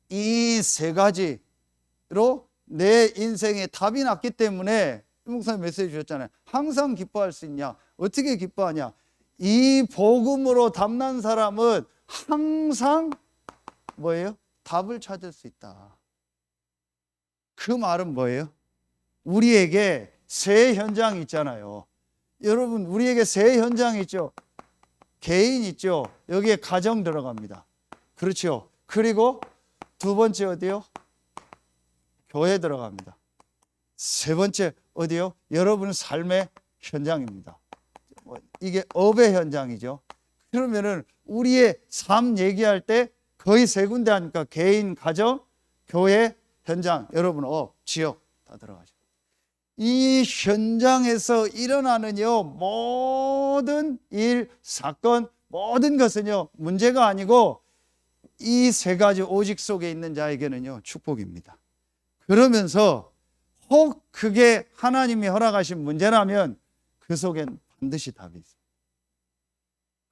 이 세 가지로 내 인생에 답이 났기 때문에 목사님 메시지 주셨잖아요. 항상 기뻐할 수 있냐? 어떻게 기뻐하냐? 이 복음으로 답난 사람은 항상 뭐예요? 답을 찾을 수 있다. 그 말은 뭐예요? 우리에게 세 현장이 있잖아요. 여러분, 우리에게 세 현장이 있죠. 개인 있죠. 여기에 가정 들어갑니다. 그렇죠. 그리고 두 번째 어디요? 교회 들어갑니다. 세 번째 어디요? 여러분 삶의 현장입니다. 이게 업의 현장이죠. 그러면은 우리의 삶 얘기할 때 거의 세 군데 하니까 개인, 가정, 교회, 현장, 여러분 업, 지역 다 들어가죠. 이 현장에서 일어나는요 모든 일, 사건, 모든 것은요 문제가 아니고 이 세 가지 오직 속에 있는 자에게는요 축복입니다. 그러면서 혹 그게 하나님이 허락하신 문제라면 그 속엔 반드시 답이 있어요.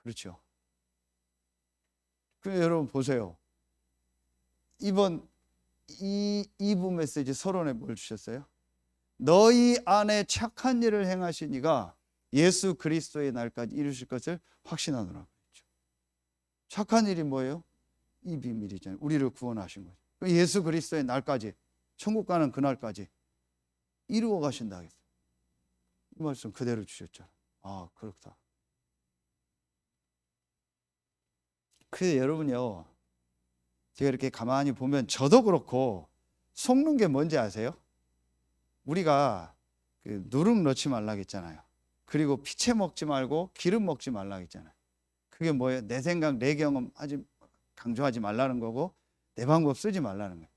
그렇죠. 그럼 여러분 보세요. 이번 2부 메시지 서론에 뭘 주셨어요? 너희 안에 착한 일을 행하신 이가 예수 그리스도의 날까지 이루실 것을 확신하노라. 착한 일이 뭐예요? 이 비밀이잖아요. 우리를 구원하신 거죠. 예수 그리스도의 날까지, 천국 가는 그날까지 이루어 가신다 했어요. 이 말씀 그대로 주셨잖아요. 아, 그렇다. 그래서 여러분요, 제가 이렇게 가만히 보면 저도 그렇고 속는 게 뭔지 아세요? 우리가 그 누룩 넣지 말라고 했잖아요. 그리고 피채 먹지 말고 기름 먹지 말라고 했잖아요. 그게 뭐예요? 내 생각, 내 경험 강조하지 말라는 거고 내 방법 쓰지 말라는 거예요.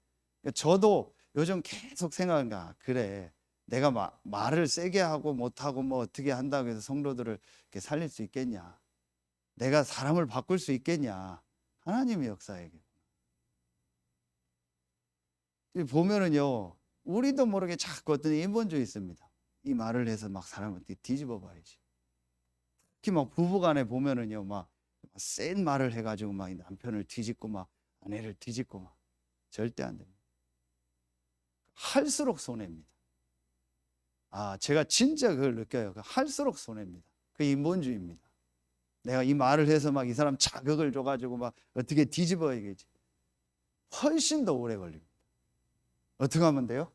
그러니까 저도 요즘 계속 생각한가, 그래 내가 말을 세게 하고 못하고 뭐 어떻게 한다고 해서 성도들을 이렇게 살릴 수 있겠냐, 내가 사람을 바꿀 수 있겠냐. 하나님의 역사에게 보면은요 우리도 모르게 자꾸 어떤 인본주의 있습니다. 이 말을 해서 막 사람을 뒤집어 봐야지. 특히 막 부부간에 보면은요 막 센 말을 해가지고 막 남편을 뒤집고 막 아내를 뒤집고 막 절대 안 됩니다. 할수록 손해입니다. 아, 제가 진짜 그걸 느껴요. 할수록 손해입니다. 그 인본주의입니다. 내가 이 말을 해서 막 이 사람 자극을 줘가지고 막 어떻게 뒤집어야겠지. 훨씬 더 오래 걸립니다. 어떻게 하면 돼요?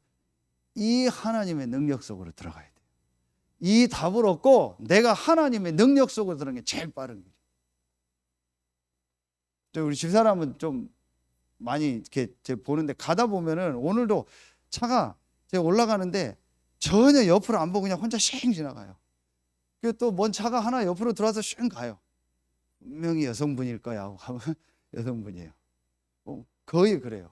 이 하나님의 능력 속으로 들어가야 돼요. 이 답을 얻고 내가 하나님의 능력 속으로 들어가는 게 제일 빠른 거죠. 우리 집사람은 좀 많이 이렇게 보는데 가다 보면은 오늘도 차가 제가 올라가는데 전혀 옆으로 안 보고 그냥 혼자 쉥 지나가요. 그리고 또 먼 차가 하나 옆으로 들어와서 쉥 가요. 분명히 여성분일 거야 하고 가면 여성분이에요. 거의 그래요.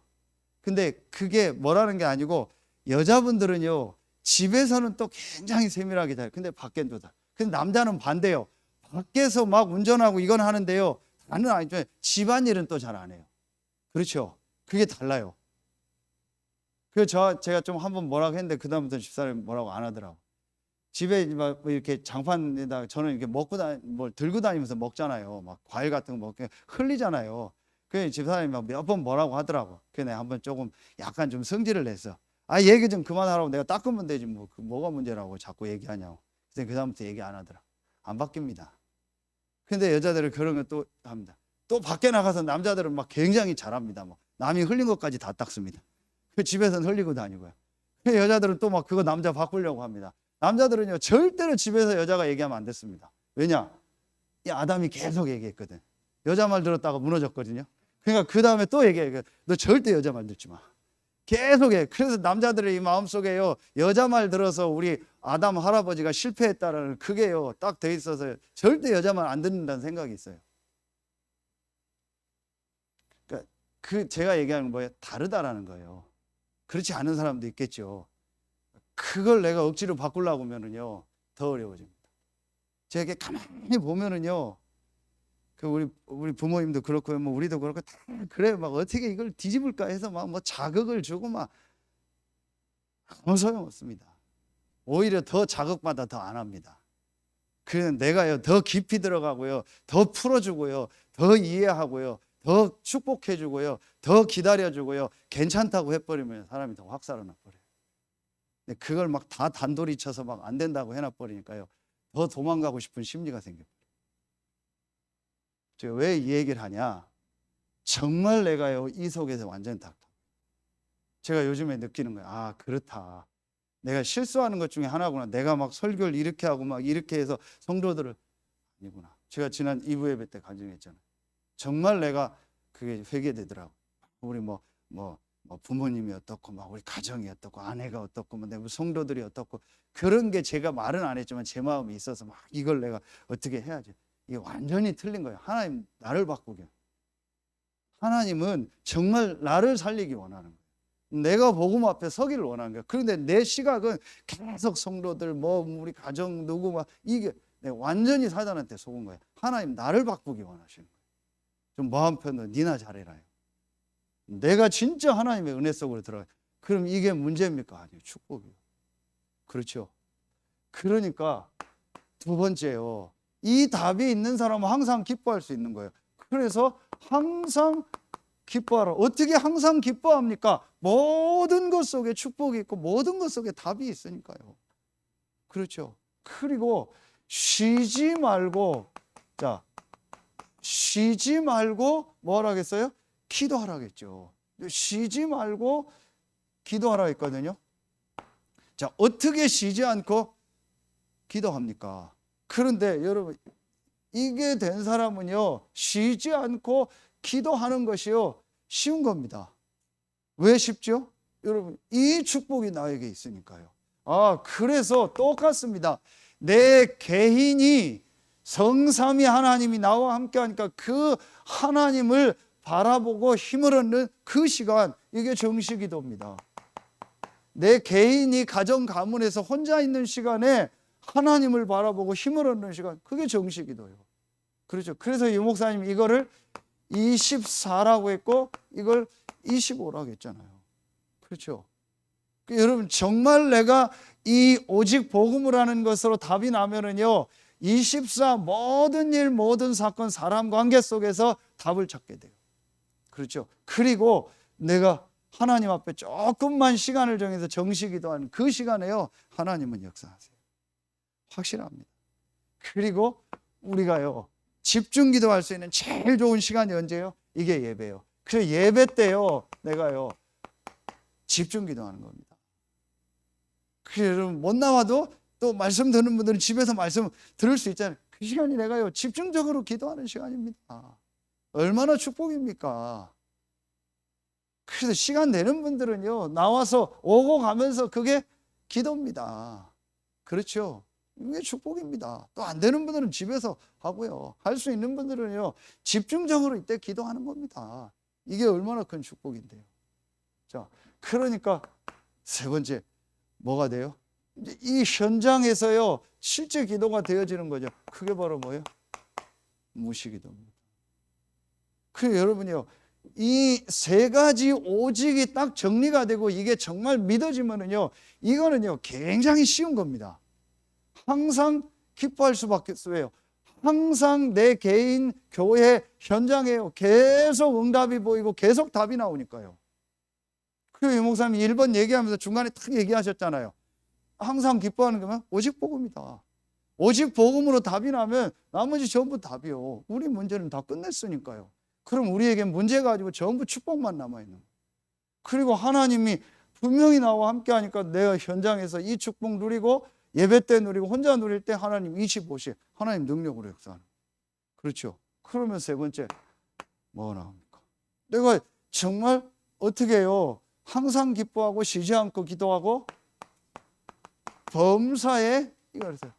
근데 그게 뭐라는 게 아니고 여자분들은요 집에서는 또 굉장히 세밀하게 잘, 근데 밖엔 또 다. 근데 남자는 반대요. 밖에서 막 운전하고 이건 하는데요 나는 아니죠. 집안일은 또 잘 안 해요. 그렇죠. 그게 달라요. 그래서 제가 좀 한번 뭐라고 했는데 그다음부터 집사람이 뭐라고 안 하더라고. 집에 막 이렇게 장판에다 저는 이렇게 뭘 들고 다니면서 먹잖아요. 막 과일 같은 거 먹게 흘리잖아요. 그래서 집사람이 막 몇 번 뭐라고 하더라고. 그래서 내가 한번 조금 약간 좀 성질을 냈어. 아, 얘기 좀 그만하라고. 내가 닦으면 되지 뭐 뭐가 문제라고 자꾸 얘기하냐고. 그래서 그다음부터 얘기 안 하더라. 안 바뀝니다. 근데 여자들은 그런 거 또 합니다. 또 밖에 나가서 남자들은 막 굉장히 잘합니다. 뭐 남이 흘린 것까지 다 닦습니다. 그 집에서는 흘리고 다니고요. 여자들은 또 막 그거 남자 바꾸려고 합니다. 남자들은요 절대로 집에서 여자가 얘기하면 안 됐습니다. 왜냐? 이 아담이 계속 얘기했거든. 여자 말 들었다가 무너졌거든요. 그러니까 그 다음에 또 얘기해. 너 절대 여자 말 듣지 마. 계속해. 그래서 남자들의 이 마음속에요 여자 말 들어서 우리 아담 할아버지가 실패했다라는 그게요 딱 돼 있어서 절대 여자 말 안 듣는다는 생각이 있어요. 그러니까 제가 얘기하는 건 뭐예요? 다르다라는 거예요. 그렇지 않은 사람도 있겠죠. 그걸 내가 억지로 바꾸려고 하면은요 더 어려워집니다. 제가 이렇게 가만히 보면은요 그 우리 부모님도 그렇고요, 뭐 우리도 그렇고 다 그래. 막 어떻게 이걸 뒤집을까 해서 막 뭐 자극을 주고 막 아무 소용 없습니다. 오히려 더 자극받아 더 안 합니다. 그래서 내가요 더 깊이 들어가고요, 더 풀어주고요, 더 이해하고요, 더 축복해주고요, 더 기다려주고요, 괜찮다고 해버리면 사람이 더 확 살아나버려요. 근데 그걸 막 다 단돌이 쳐서 막 안 된다고 해놔버리니까요 더 도망가고 싶은 심리가 생겨요. 제가 왜 이 얘기를 하냐? 정말 내가요 이 속에서 완전히 다 제가 요즘에 느끼는 거예요. 아, 그렇다. 내가 실수하는 것 중에 하나구나. 내가 막 설교를 이렇게 하고 막 이렇게 해서 성도들을 아니구나. 제가 지난 2부 예배 때 간증했잖아요. 정말 내가 그게 회개되더라고. 우리 뭐 부모님이 어떻고 막 우리 가정이 어떻고 아내가 어떻고 뭐 내 성도들이 어떻고 그런 게 제가 말은 안 했지만 제 마음이 있어서 막 이걸 내가 어떻게 해야지. 이게 완전히 틀린 거예요. 하나님 나를 바꾸게. 하나님은 정말 나를 살리기 원하는 거예요. 내가 복음 앞에 서기를 원하는 거예요. 그런데 내 시각은 계속 성도들 뭐 우리 가정 누구 막 이게 내가 완전히 사단한테 속은 거예요. 하나님 나를 바꾸기 원하시는 거예요. 좀 마음 편도 니나 잘해라요. 내가 진짜 하나님의 은혜 속으로 들어가요. 그럼 이게 문제입니까? 아니요, 축복이에요. 그렇죠. 그러니까 두 번째요, 이 답이 있는 사람은 항상 기뻐할 수 있는 거예요. 그래서 항상 기뻐하라. 어떻게 항상 기뻐합니까? 모든 것 속에 축복이 있고 모든 것 속에 답이 있으니까요. 그렇죠. 그리고 쉬지 말고, 자, 쉬지 말고 뭐 하라겠어요? 기도하라겠죠. 쉬지 말고 기도하라 했거든요. 자, 어떻게 쉬지 않고 기도합니까? 그런데 여러분, 이게 된 사람은요, 쉬지 않고 기도하는 것이요, 쉬운 겁니다. 왜 쉽죠? 여러분, 이 축복이 나에게 있으니까요. 그래서 똑같습니다. 내 개인이 성삼위 하나님이 나와 함께 하니까 그 하나님을 바라보고 힘을 얻는 그 시간, 이게 정시기도입니다. 내 개인이 가정 가문에서 혼자 있는 시간에 하나님을 바라보고 힘을 얻는 시간, 그게 정시기도예요. 그렇죠. 그래서 유 목사님 이거를 24라고 했고 이걸 25라고 했잖아요. 그렇죠. 여러분, 정말 내가 이 오직 복음을 하는 것으로 답이 나면은요, 24 모든 일 모든 사건 사람 관계 속에서 답을 찾게 돼요. 그렇죠. 그리고 내가 하나님 앞에 조금만 시간을 정해서 정시기도하는 그 시간에요, 하나님은 역사하세요. 확실합니다. 그리고 우리가요, 집중 기도할 수 있는 제일 좋은 시간이 언제요? 이게 예배예요. 그래서 예배 때요, 내가요 집중 기도하는 겁니다. 그래서 여러분, 못 나와도 또 말씀 듣는 분들은 집에서 말씀 들을 수 있잖아요. 그 시간이 내가요 집중적으로 기도하는 시간입니다. 얼마나 축복입니까? 그래서 시간 되는 분들은요, 나와서 오고 가면서 그게 기도입니다. 그렇죠. 이게 축복입니다. 또 안 되는 분들은 집에서 하고요. 할 수 있는 분들은요, 집중적으로 이때 기도하는 겁니다. 이게 얼마나 큰 축복인데요. 자, 그러니까 세 번째, 뭐가 돼요? 이제 이 현장에서요, 실제 기도가 되어지는 거죠. 그게 바로 뭐예요? 무시기도입니다. 그래서 여러분이요, 이 세 가지 오직이 딱 정리가 되고 이게 정말 믿어지면은요, 이거는요, 굉장히 쉬운 겁니다. 항상 기뻐할 수밖에 없어요. 항상 내 개인 교회 현장에요, 계속 응답이 보이고 계속 답이 나오니까요. 그리고 유 목사님이 1번 얘기하면서 중간에 딱 얘기하셨잖아요. 항상 기뻐하는 거면 오직 복음이다. 오직 복음으로 답이 나면 나머지 전부 답이요. 우리 문제는 다 끝냈으니까요. 그럼 우리에겐 문제 가지고 전부 축복만 남아있는 거예요. 그리고 하나님이 분명히 나와 함께 하니까 내가 현장에서 이 축복 누리고 예배 때 누리고 혼자 누릴 때 하나님 25시 하나님 능력으로 역사하는 거예요. 그렇죠. 그러면 세 번째 뭐가 나옵니까? 내가 정말 어떻게 해요? 항상 기뻐하고 쉬지 않고 기도하고 범사에 이거 그러세요.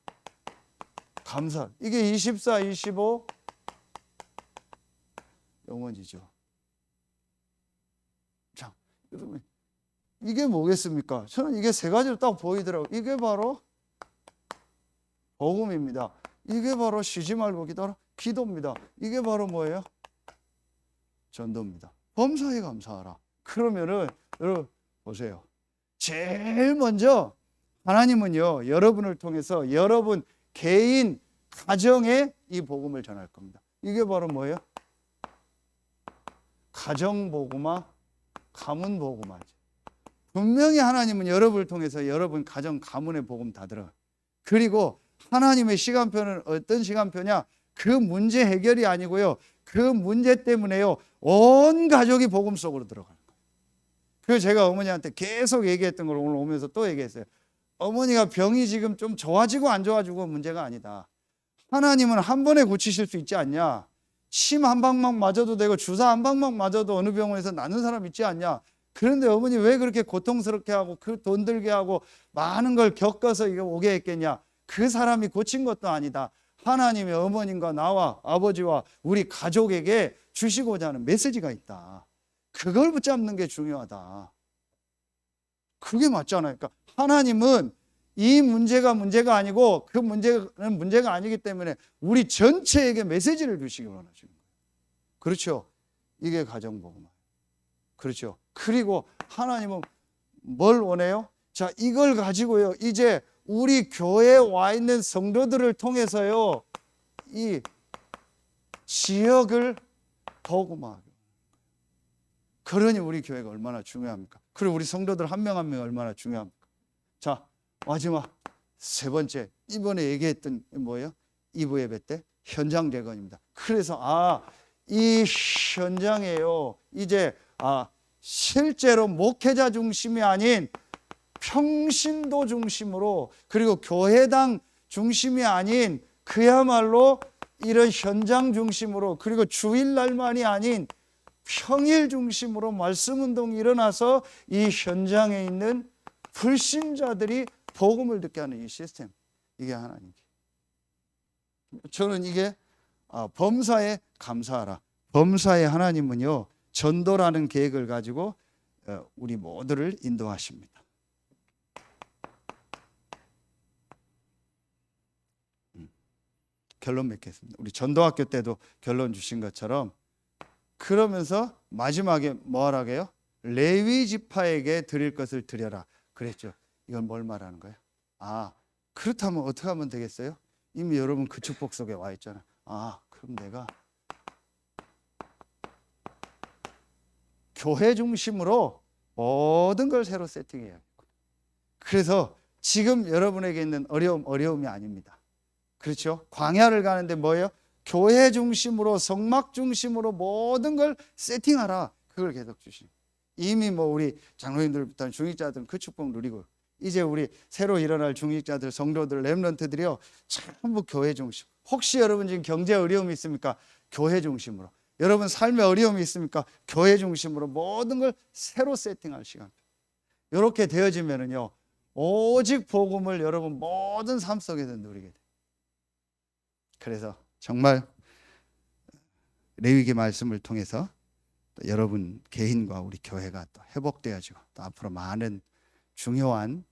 감사. 이게 24, 25 영원이죠. 자, 여러분, 이게 뭐겠습니까? 저는 이게 세 가지로 딱 보이더라고요. 이게 바로 복음입니다. 이게 바로 쉬지 말고 기도하라, 기도입니다. 이게 바로 뭐예요? 전도입니다. 범사에 감사하라. 그러면은 여러분 보세요. 제일 먼저 하나님은요, 여러분을 통해서 여러분 개인 가정에 이 복음을 전할 겁니다. 이게 바로 뭐예요? 가정복음화, 가문복음화죠. 분명히 하나님은 여러분을 통해서 여러분 가정 가문의 복음 다 들어가요. 그리고 하나님의 시간표는 어떤 시간표냐? 그 문제 해결이 아니고요, 그 문제 때문에요, 온 가족이 복음 속으로 들어가는 거예요. 그래서 제가 어머니한테 계속 얘기했던 걸 오늘 오면서 또 얘기했어요. 어머니가 병이 지금 좀 좋아지고 안 좋아지고 문제가 아니다. 하나님은 한 번에 고치실 수 있지 않냐? 침 한 방만 맞아도 되고 주사 한 방만 맞아도 어느 병원에서 낫는 사람 있지 않냐? 그런데 어머니 왜 그렇게 고통스럽게 하고 그 돈 들게 하고 많은 걸 겪어서 이거 오게 했겠냐? 그 사람이 고친 것도 아니다. 하나님의 어머님과 나와 아버지와 우리 가족에게 주시고자 하는 메시지가 있다. 그걸 붙잡는 게 중요하다. 그게 맞잖아요. 그러니까 하나님은 이 문제가 아니고 그 문제는 문제가 아니기 때문에 우리 전체에게 메시지를 주시기 원하시는 거예요. 그렇죠? 이게 가정복음. 그렇죠? 그리고 하나님은 뭘 원해요? 자, 이걸 가지고요, 이제 우리 교회에 와 있는 성도들을 통해서요, 이 지역을 복음화하고. 그러니 우리 교회가 얼마나 중요합니까? 그리고 우리 성도들 한 명 한 명이 얼마나 중요합니까? 자, 마지막 세 번째, 이번에 얘기했던 뭐예요? 2부 예배 때 현장 재건입니다. 그래서 이 현장에요, 이제 실제로 목회자 중심이 아닌 평신도 중심으로, 그리고 교회당 중심이 아닌 그야말로 이런 현장 중심으로, 그리고 주일날만이 아닌 평일 중심으로 말씀 운동이 일어나서 이 현장에 있는 불신자들이 복음을 듣게 하는 이 시스템, 이게 하나님께, 저는 이게 범사에 감사하라. 범사에 하나님은요, 전도라는 계획을 가지고 우리 모두를 인도하십니다. 결론 맺겠습니다. 우리 전도학교 때도 결론 주신 것처럼, 그러면서 마지막에 뭐 하라고요? 레위 지파에게 드릴 것을 드려라 그랬죠. 이건 뭘 말하는 거예요? 그렇다면 어떻게 하면 되겠어요? 이미 여러분 그 축복 속에 와 있잖아. 그럼 내가 교회 중심으로 모든 걸 새로 세팅해야 돼. 그래서 지금 여러분에게 있는 어려움이 아닙니다. 그렇죠? 광야를 가는데 뭐예요? 교회 중심으로, 성막 중심으로 모든 걸 세팅하라. 그걸 계속 주시는. 이미 우리 장로님들부터 중직자들은 그 축복 누리고, 이제 우리 새로 일어날 중직자들, 성도들, 렘넌트들이요, 전부 교회 중심. 혹시 여러분 지금 경제 어려움이 있습니까? 교회 중심으로. 여러분 삶에 어려움이 있습니까? 교회 중심으로 모든 걸 새로 세팅할 시간. 이렇게 되어지면은요, 오직 복음을 여러분 모든 삶 속에서 누리게 돼요. 그래서 정말 레위기 말씀을 통해서 또 여러분 개인과 우리 교회가 또 회복되어지고, 또 앞으로 많은 중요한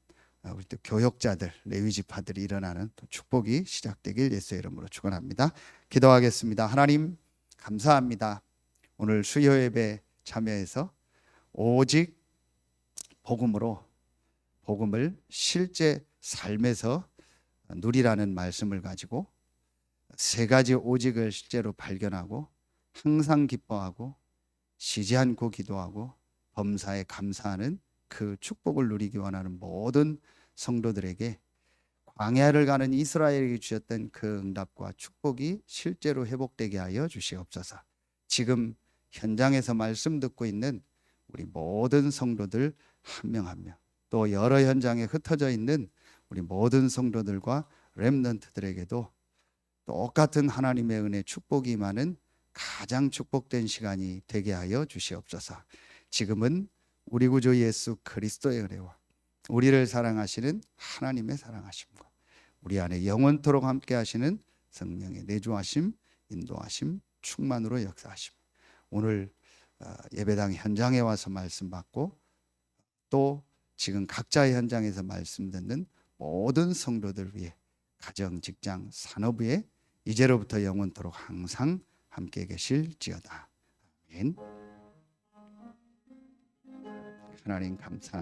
우리 또 교역자들, 레위 지파들이 일어나는 또 축복이 시작되길 예수의 이름으로 축원합니다. 기도하겠습니다. 하나님 감사합니다. 오늘 수요 예배 참여해서 오직 복음으로, 복음을 실제 삶에서 누리라는 말씀을 가지고 세 가지 오직을 실제로 발견하고, 항상 기뻐하고, 쉬지 않고 기도하고, 범사에 감사하는 그 축복을 누리기 원하는 모든 성도들에게 광야를 가는 이스라엘에게 주셨던 그 응답과 축복이 실제로 회복되게 하여 주시옵소서. 지금 현장에서 말씀 듣고 있는 우리 모든 성도들 한 명 한 명, 또 여러 현장에 흩어져 있는 우리 모든 성도들과 렘넌트들에게도 똑같은 하나님의 은혜 축복이 임하는 가장 축복된 시간이 되게 하여 주시옵소서. 지금은 우리 구주 예수 그리스도의 은혜와 우리를 사랑하시는 하나님의 사랑하심과 우리 안에 영원토록 함께 하시는 성령의 내주하심, 인도하심, 충만으로 역사하심, 오늘 예배당 현장에 와서 말씀 받고, 또 지금 각자의 현장에서 말씀 듣는 모든 성도들 위해 가정, 직장, 산업 위에 이제로부터 영원토록 항상 함께 계실지어다. 아멘. 하나님 감사합니다.